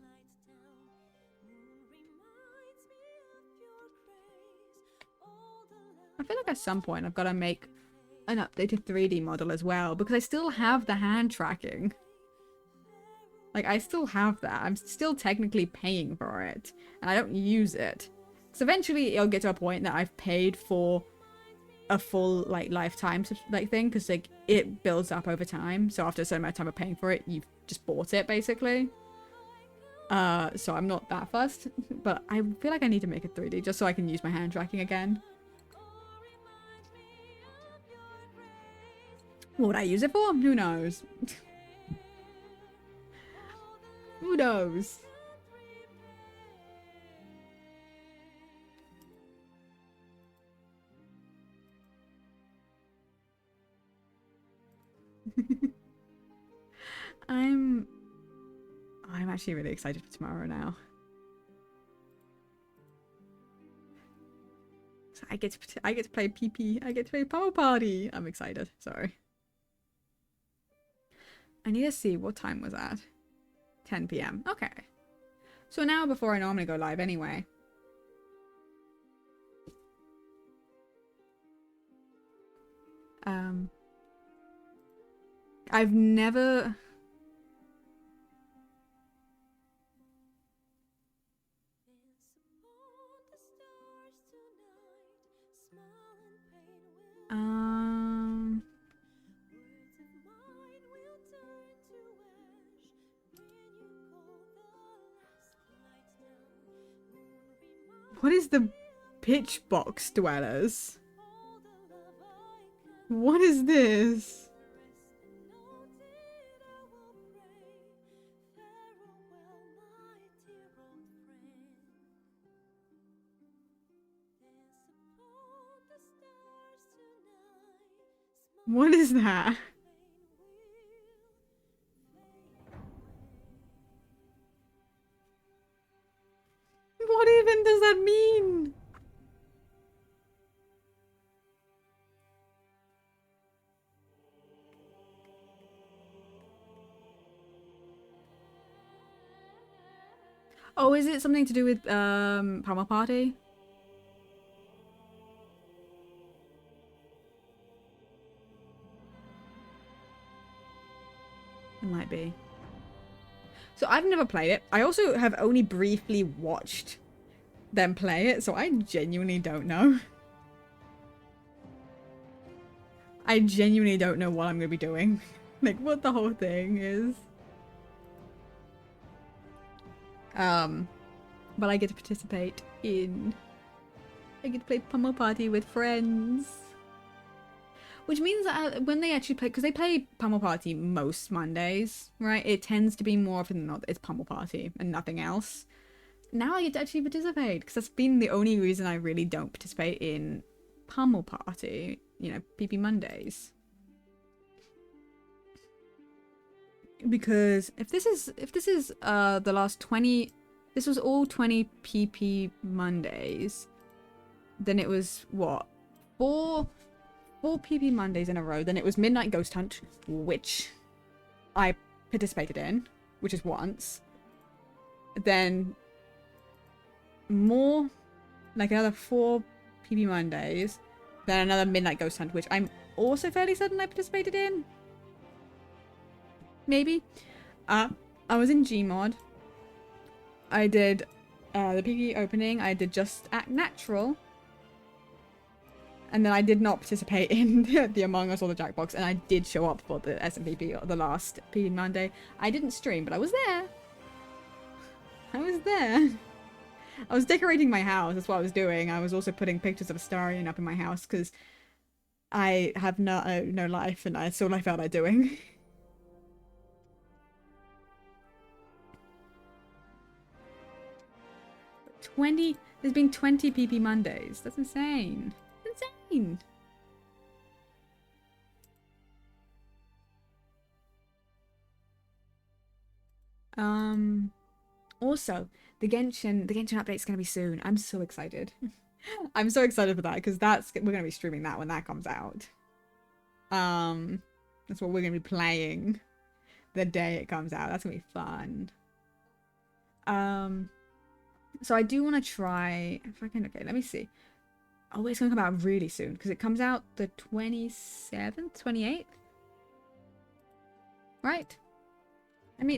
I feel like at some point I've got to make an updated 3D model as well, because I still have the hand tracking. Like, I still have that. I'm still technically paying for it, and I don't use it. So eventually it'll get to a point that I've paid for a full, like, lifetime like thing, because, like, it builds up over time. So after a certain amount of time of paying for it, you've just bought it, basically. So I'm not that fussed, but I feel like I need to make it 3D just so I can use my hand tracking again. What would I use it for? Who knows? Who knows? I'm actually really excited for tomorrow now. So I get to play PP. I get to play Power Party. I'm excited. Sorry. I need to see what time was that. 10 p.m. Okay. So an hour before I normally go live anyway. I've never... What is the pitch box dwellers? What is this? What is that? What even does that mean? Oh, is it something to do with Pummel Party? It might be. So I've never played it. I also have only briefly watched them play it, so I genuinely don't know. I genuinely don't know what I'm gonna be doing. Like, what the whole thing is. But I get to participate in... I get to play Pummel Party with friends. Which means that when they actually play... Because they play Pummel Party most Mondays, right? It tends to be more often than not, it's Pummel Party and nothing else. Now I get to actually participate, because that's been the only reason I really don't participate in Pummel Party. You know, PP Mondays. Because if this is the last 20... This was all 20 PP Mondays. Then it was, what? Four PP Mondays in a row. Then it was Midnight Ghost Hunt, which I participated in, which is once. Then more, like another 4 PP Mondays. Then another Midnight Ghost Hunt, which I'm also fairly certain I participated in. Maybe. I was in Gmod. I did the PP opening. I did Just Act Natural. And then I did not participate in the Among Us or the Jackbox. And I did show up for the SMPP, the last PP Monday. I didn't stream, but I was there. I was there. I was decorating my house. That's what I was doing. I was also putting pictures of Astarion up in my house because I have no life and that's all I felt like doing. There's been 20 PP Mondays. That's insane. Insane. Also, the Genshin update is gonna be soon. I'm so excited. I'm so excited for that because we're gonna be streaming that when that comes out. That's what we're gonna be playing the day it comes out. That's gonna be fun. So I do want to try if I can. Okay, let me see. Oh, it's gonna come out really soon because it comes out the 27th, 28th, right? Let me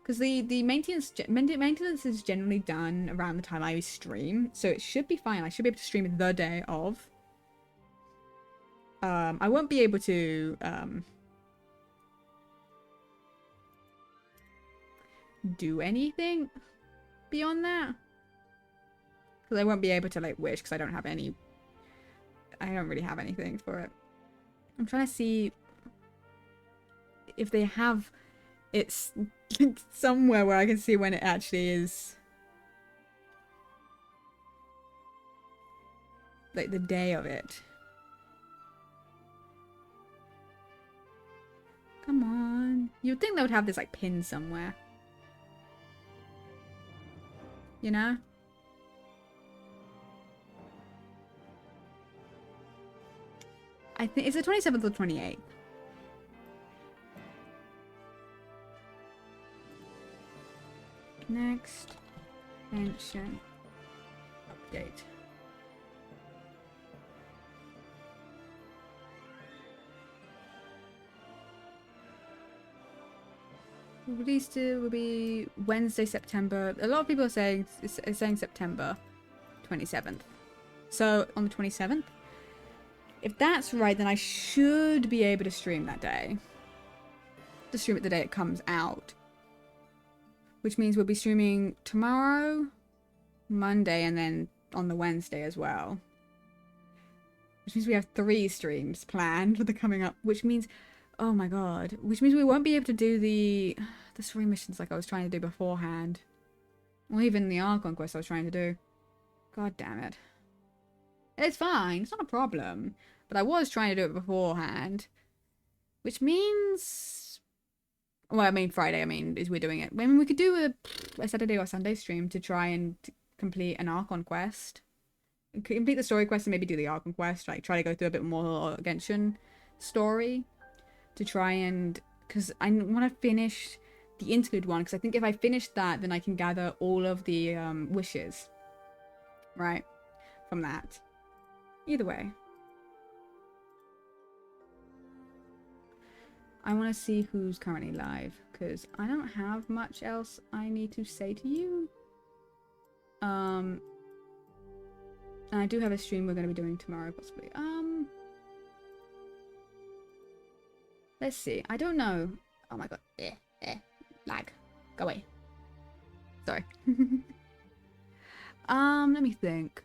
because the maintenance is generally done around the time I stream, so it should be fine. I should be able to stream it the day of. I won't be able to do anything beyond that because I won't be able to like wish because I don't really have anything for it. I'm trying to see if they have it's somewhere where I can see when it actually is, like the day of it. Come on, you'd think they would have this like pinned somewhere, you know? I think it's the 27th or 28th. Next mention update. Released will be Wednesday, September. A lot of people are saying it's saying September 27th. So on the 27th, if that's right, then I should be able to stream that day. To stream it the day it comes out. Which means we'll be streaming tomorrow, Monday, and then on the Wednesday as well. Which means we have 3 streams planned for the coming up. Which means, oh my god. Which means we won't be able to do the story missions like I was trying to do beforehand. Or even the Archon quest I was trying to do. God damn it. It's fine. It's not a problem. But I was trying to do it beforehand. Which means... Well, I mean, Friday, is we're doing it. I mean, we could do a Saturday or Sunday stream to try and complete an Archon quest. Complete the story quest and maybe do the Archon quest. Like, try to go through a bit more Genshin story. To try and... Because I want to finish the interlude one, because I think if I finish that, then I can gather all of the wishes, right, from that. Either way, I want to see who's currently live, because I don't have much else I need to say to you. And I do have a stream we're going to be doing tomorrow, possibly. Let's see. I don't know. Oh my god. Lag. Go away. Sorry. Let me think.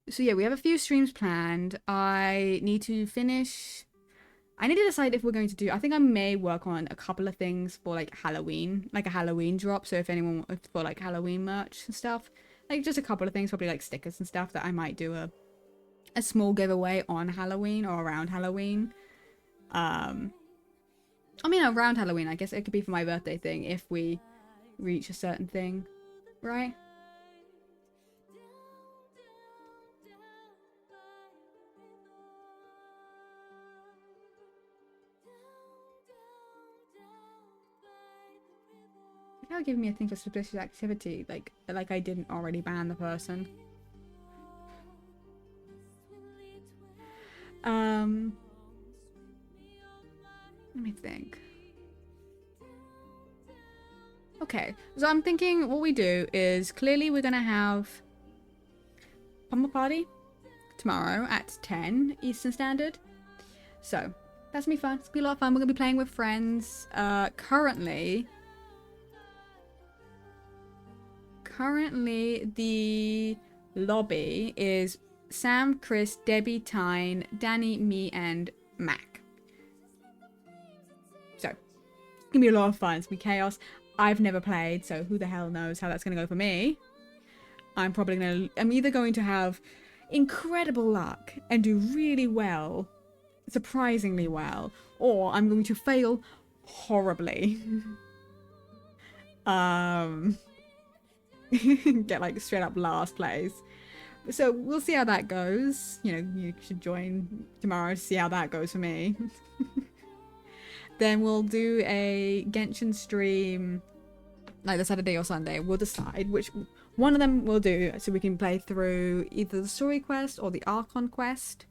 So yeah, we have a few streams planned. I need to decide if we're going to do, I think I may work on a couple of things for like Halloween, like a Halloween drop. So if anyone, for like Halloween merch and stuff, like just a couple of things, probably like stickers and stuff, that I might do a small giveaway on Halloween or around Halloween. I mean, around Halloween, I guess it could be for my birthday thing if we reach a certain thing, right? Now giving me a thing for suspicious activity, like I didn't already ban the person. Let me think. Okay, so I'm thinking what we do is, clearly we're gonna have Pummel Party tomorrow at 10 Eastern Standard. So that's gonna be fun. It's gonna be a lot of fun. We're gonna be playing with friends. Currently the lobby is Sam, Chris, Debbie, Tyne, Danny, me, and Mac. So it's gonna be a lot of fun. It's gonna be chaos. I've never played, so who the hell knows how that's gonna go for me. I'm either going to have incredible luck and do really well, surprisingly well, or I'm going to fail horribly. Get like straight up last place. So we'll see how that goes. You know, you should join tomorrow to see how that goes for me. Then we'll do a Genshin stream like the Saturday or Sunday. We'll decide which one of them we'll do, so we can play through either the story quest or the Archon quest.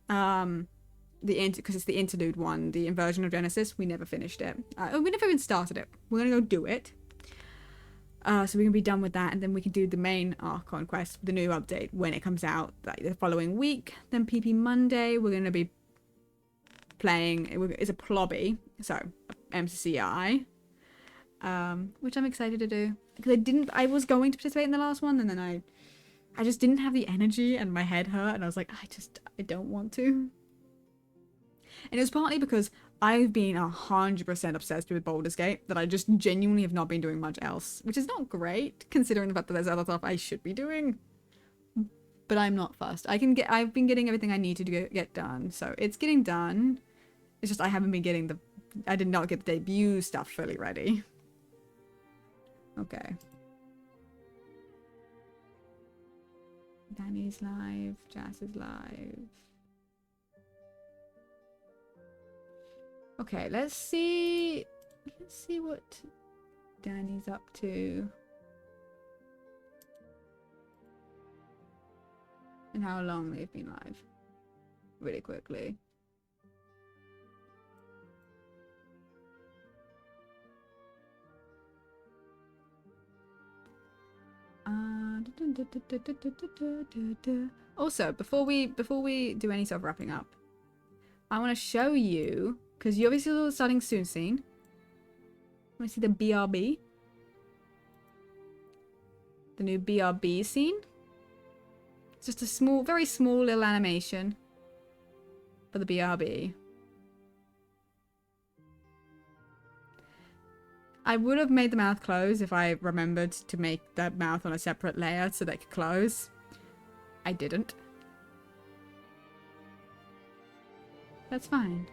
Because it's the interlude one, the Inversion of Genesis. We never finished it. We never even started it. We're gonna go do it. So we can be done with that, and then we can do the main Archon quest, the new update, when it comes out, like the following week. Then PP Monday, we're going to be playing, it's a Plobby, so MCCI, which I'm excited to do. Because I was going to participate in the last one, and then I just didn't have the energy, and my head hurt, and I was like, I don't want to. And it was partly because I've been 100% obsessed with Baldur's Gate, that I just genuinely have not been doing much else, which is not great considering the fact that there's other stuff I should be doing. But I'm not fussed. I've been getting everything I need to get done, so it's getting done. It's just I haven't been getting I did not get the debut stuff fully ready. Okay. Danny's live, Jazz is live. Okay, let's see what Danny's up to. And how long they've been live. Really quickly. Also, before we do any sort of wrapping up, I want to show you, because you obviously saw the starting soon scene. Want to see the BRB? The new BRB scene? It's just a small, very small little animation for the BRB. I would have made the mouth close if I remembered to make the mouth on a separate layer so that it could close. I didn't. That's fine.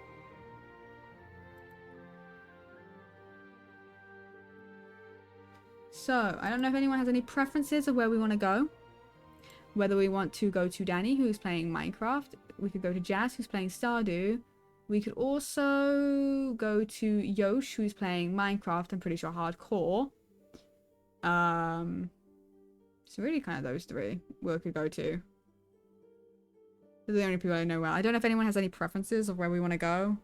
So, I don't know if anyone has any preferences of where we want to go. Whether we want to go to Danny, who's playing Minecraft. We could go to Jazz, who's playing Stardew. We could also go to Yosh, who's playing Minecraft, I'm pretty sure hardcore. So really kind of those three we could go to. They're the only people I know well. I don't know if anyone has any preferences of where we want to go.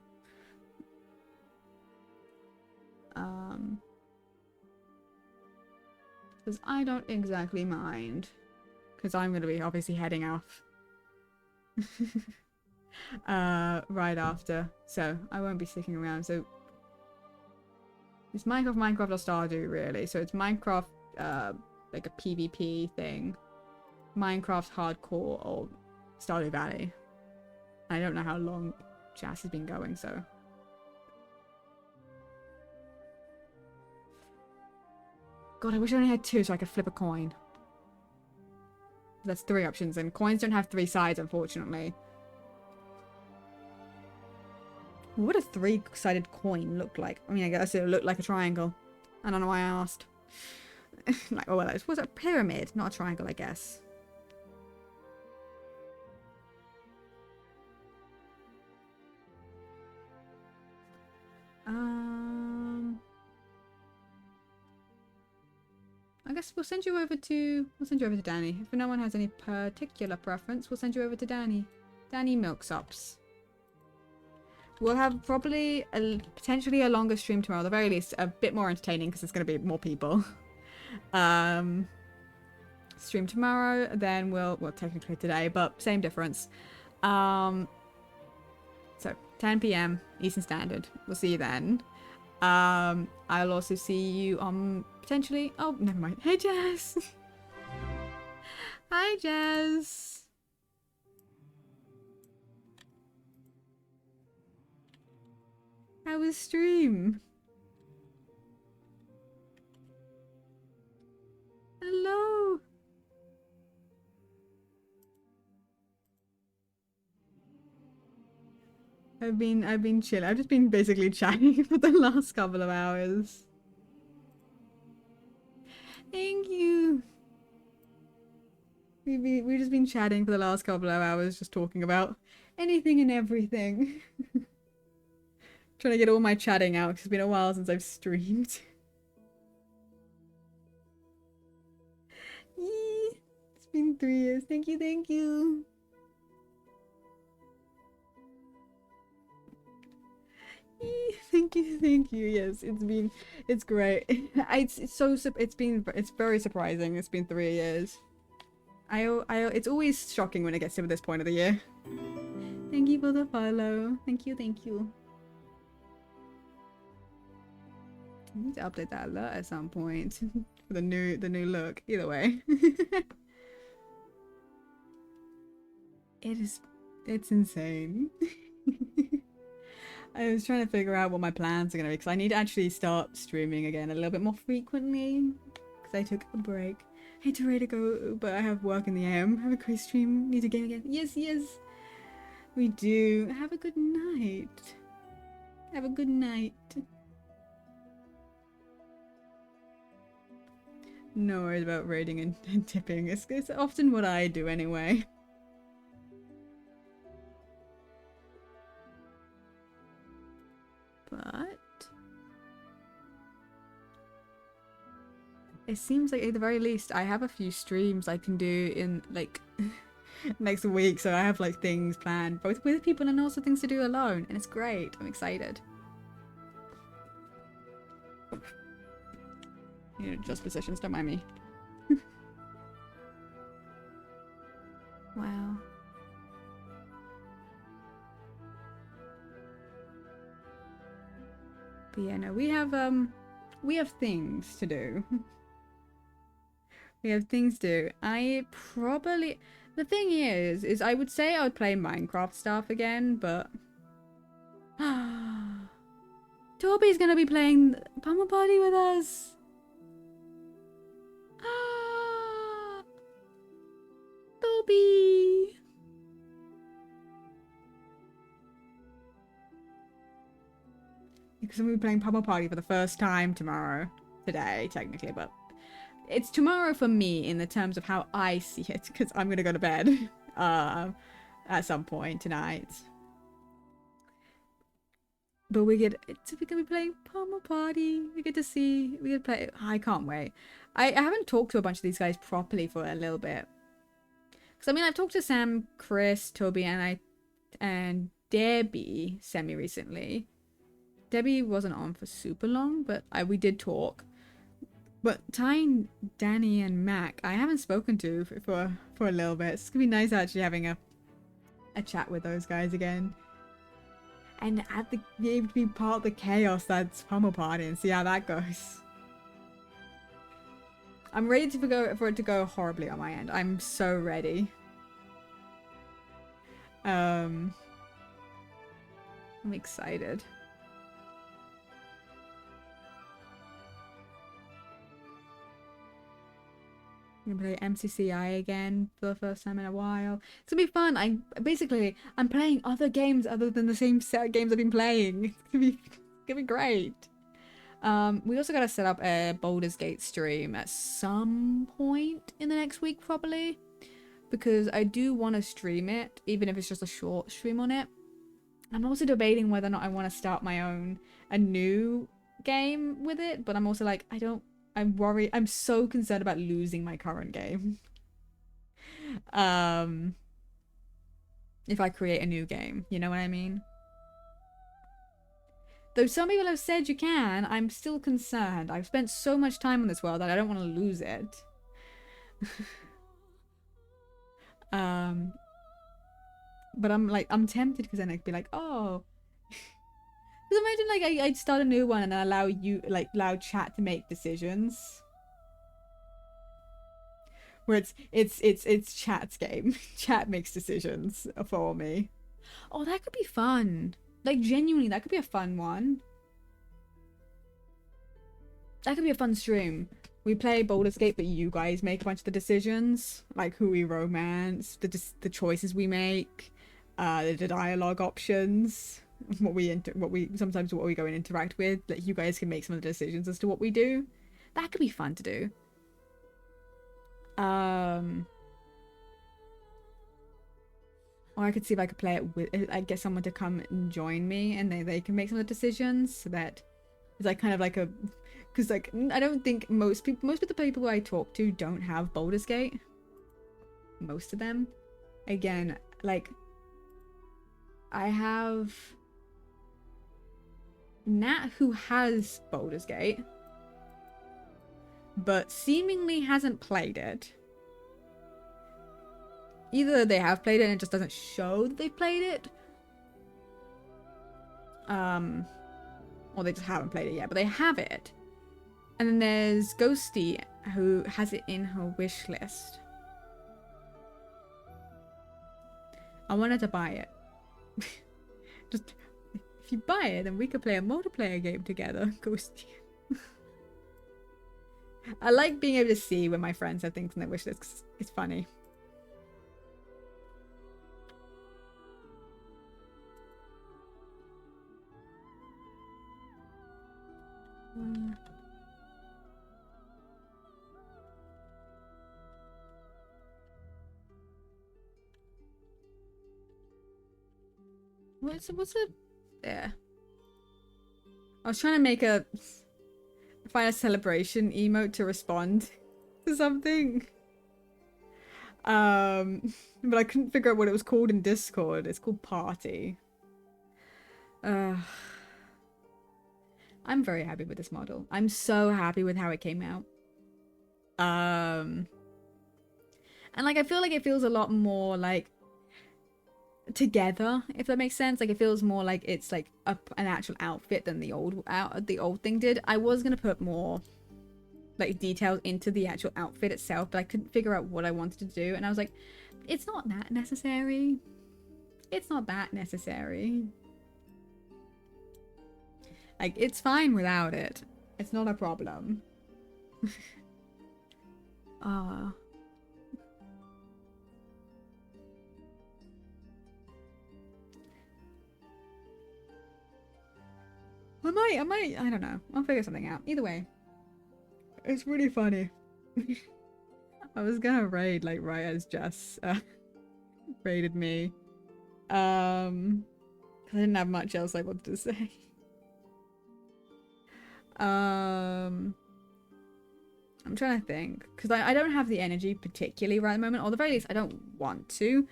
Because I don't exactly mind. Because I'm going to be obviously heading off. Right after. So I won't be sticking around. So it's Minecraft or Stardew really. So it's Minecraft like a PvP thing. Minecraft hardcore or Stardew Valley. I don't know how long Jazz has been going, so. God, I wish I only had two so I could flip a coin. That's three options, and coins don't have three sides, unfortunately. What would a three-sided coin look like? I mean, I guess it would look like a triangle. I don't know why I asked. Like, oh, well, it was a pyramid, not a triangle, I guess. I guess we'll send you over to Danny. If no one has any particular preference, we'll send you over to Danny. Danny Milksops. We'll have probably potentially a longer stream tomorrow, at the very least a bit more entertaining because there's going to be more people. Stream tomorrow, then well technically today, but same difference. So 10 p.m. Eastern Standard. We'll see you then. I'll also see you on potentially. Oh, never mind. Hey, Jazz. Hi, Jazz. How was stream? Hello. I've been chilling. I've just been basically chatting for the last couple of hours. Thank you. We've just been chatting for the last couple of hours, just talking about anything and everything. Trying to get all my chatting out, 'cause it's been a while since I've streamed. It's been 3 years. Thank you, thank you. Thank you. Yes, it's great. It's very surprising. It's been 3 years. It's always shocking when it gets to this point of the year. Thank you for the follow. Thank you. I need to update that alert at some point for the new look. Either way, it's insane. I was trying to figure out what my plans are gonna be because I need to actually start streaming again a little bit more frequently because I took a break. I hate to ready to go, but I have work in the AM. Have a great stream. Need to game again. Yes, we do. Have a good night. Have a good night. No worries about raiding and tipping. It's often what I do anyway. But it seems like at the very least I have a few streams I can do in like next week, so I have like things planned both with people and also things to do alone, and it's great. I'm excited. You know, just positions, don't mind me. Wow. But yeah, no, we have things to do. We have things to do. The thing is I would say I would play Minecraft stuff again, but Toby's gonna be playing Pummel Party with us. Toby. Because I'm going to be playing Pummel Party for the first time today, technically, but it's tomorrow for me in the terms of how I see it, because I'm going to go to bed at some point tonight. But we're gonna be playing Pummel Party. We get to see. We get to play. I can't wait. I haven't talked to a bunch of these guys properly for a little bit. Because I mean, I've talked to Sam, Chris, Toby, and Debbie semi recently. Debbie wasn't on for super long, but we did talk. But Tyne, Danny, and Mac, I haven't spoken to for a little bit. It's gonna be nice actually having a chat with those guys again. And be able to be part of the chaos that's Pummel Party and see how that goes. I'm ready for it to go horribly on my end. I'm so ready. I'm excited. I'm gonna play MCCI again for the first time in a while. It's gonna be fun. I'm playing other games other than the same set of games I've been playing. It's gonna be great. We also gotta set up a Baldur's Gate stream at some point in the next week probably, because I do want to stream it, even if it's just a short stream on it. I'm also debating whether or not I want to start a new game with it, but I'm also like, I'm worried. I'm so concerned about losing my current game. If I create a new game, you know what I mean? Though some people have said you can, I'm still concerned. I've spent so much time on this world that I don't want to lose it. But I'm tempted because then I'd be like, oh. Because imagine I'd start a new one and allow chat to make decisions. Where it's chat's game. Chat makes decisions for me. Oh, that could be fun. Like genuinely, that could be a fun one. That could be a fun stream. We play Baldur's Gate, but you guys make a bunch of the decisions, like who we romance, the choices we make, the dialogue options. What we go and interact with, that you guys can make some of the decisions as to what we do. That could be fun to do. Or I could see if I could play it with, I get someone to come and join me, and they can make some of the decisions, so that it's like kind of like a, because like I don't think most of the people I talk to don't have Baldur's Gate. Most of them, again, like I have Nat, who has Baldur's Gate, but seemingly hasn't played it. Either they have played it and it just doesn't show that they've played it, or they just haven't played it yet, but they have it. And then there's Ghosty, who has it in her wish list. I wanted to buy it. Just, if you buy it, then we could play a multiplayer game together, Ghosty. I like being able to see when my friends have things in their wish list, 'cause it's funny. What's it? There. I was trying to find a celebration emote to respond to something. But I couldn't figure out what it was called in Discord. It's called Party. I'm very happy with this model. I'm so happy with how it came out. And like I feel like it feels a lot more like together, if that makes sense. Like it feels more like it's like an actual outfit than the old thing did. I was gonna put more like details into the actual outfit itself, but I couldn't figure out what I wanted to do, and I was like, it's not that necessary. It's not that necessary. Like, it's fine without it. It's not a problem. I might, I don't know. I'll figure something out. Either way. It's really funny. I was gonna raid, like, right as Jess raided me. 'Cause I didn't have much else I wanted to say. I'm trying to think, because I don't have the energy particularly right at the moment, or at the very least I don't want to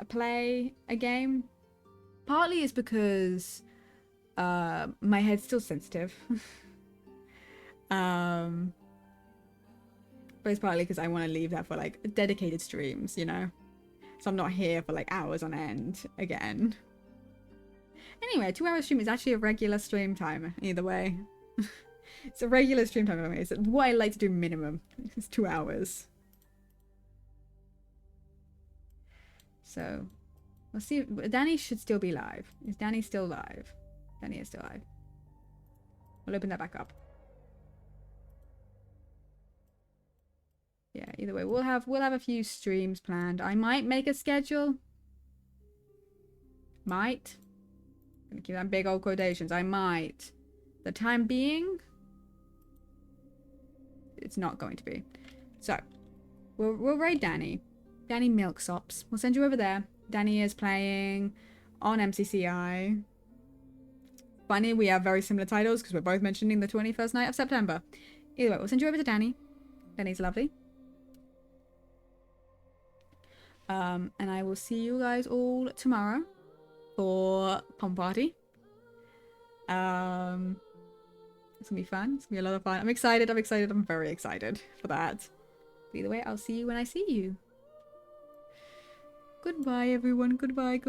play a game. Partly is because my head's still sensitive. But it's partly because I want to leave that for like dedicated streams, you know? So I'm not here for like hours on end again. Anyway, 2-hour stream is actually a regular stream time, either way. It's a regular stream time anyway. It's what I like to do minimum. It's 2 hours. So, we'll see. Danny should still be live. Is Danny still live? Danny is still live. We'll open that back up. Yeah, either way, we'll have a few streams planned. I might make a schedule. Might. Gonna keep that big old quotations. I might. The time being, it's not going to be. So, we'll raid Danny. Danny Milksops. We'll send you over there. Danny is playing on MCCI. Funny, we have very similar titles because we're both mentioning the 21st night of September. Either way, we'll send you over to Danny. Danny's lovely. And I will see you guys all tomorrow for Pom Party. It's gonna be fun. It's gonna be a lot of fun. I'm excited. I'm very excited for that. But either way, I'll see you when I see you. Goodbye, everyone. Goodbye.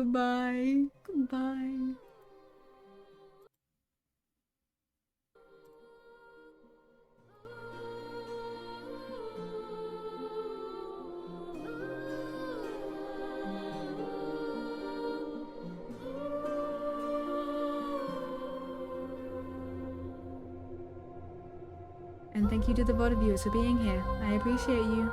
And thank you to the VOD viewers for being here. I appreciate you.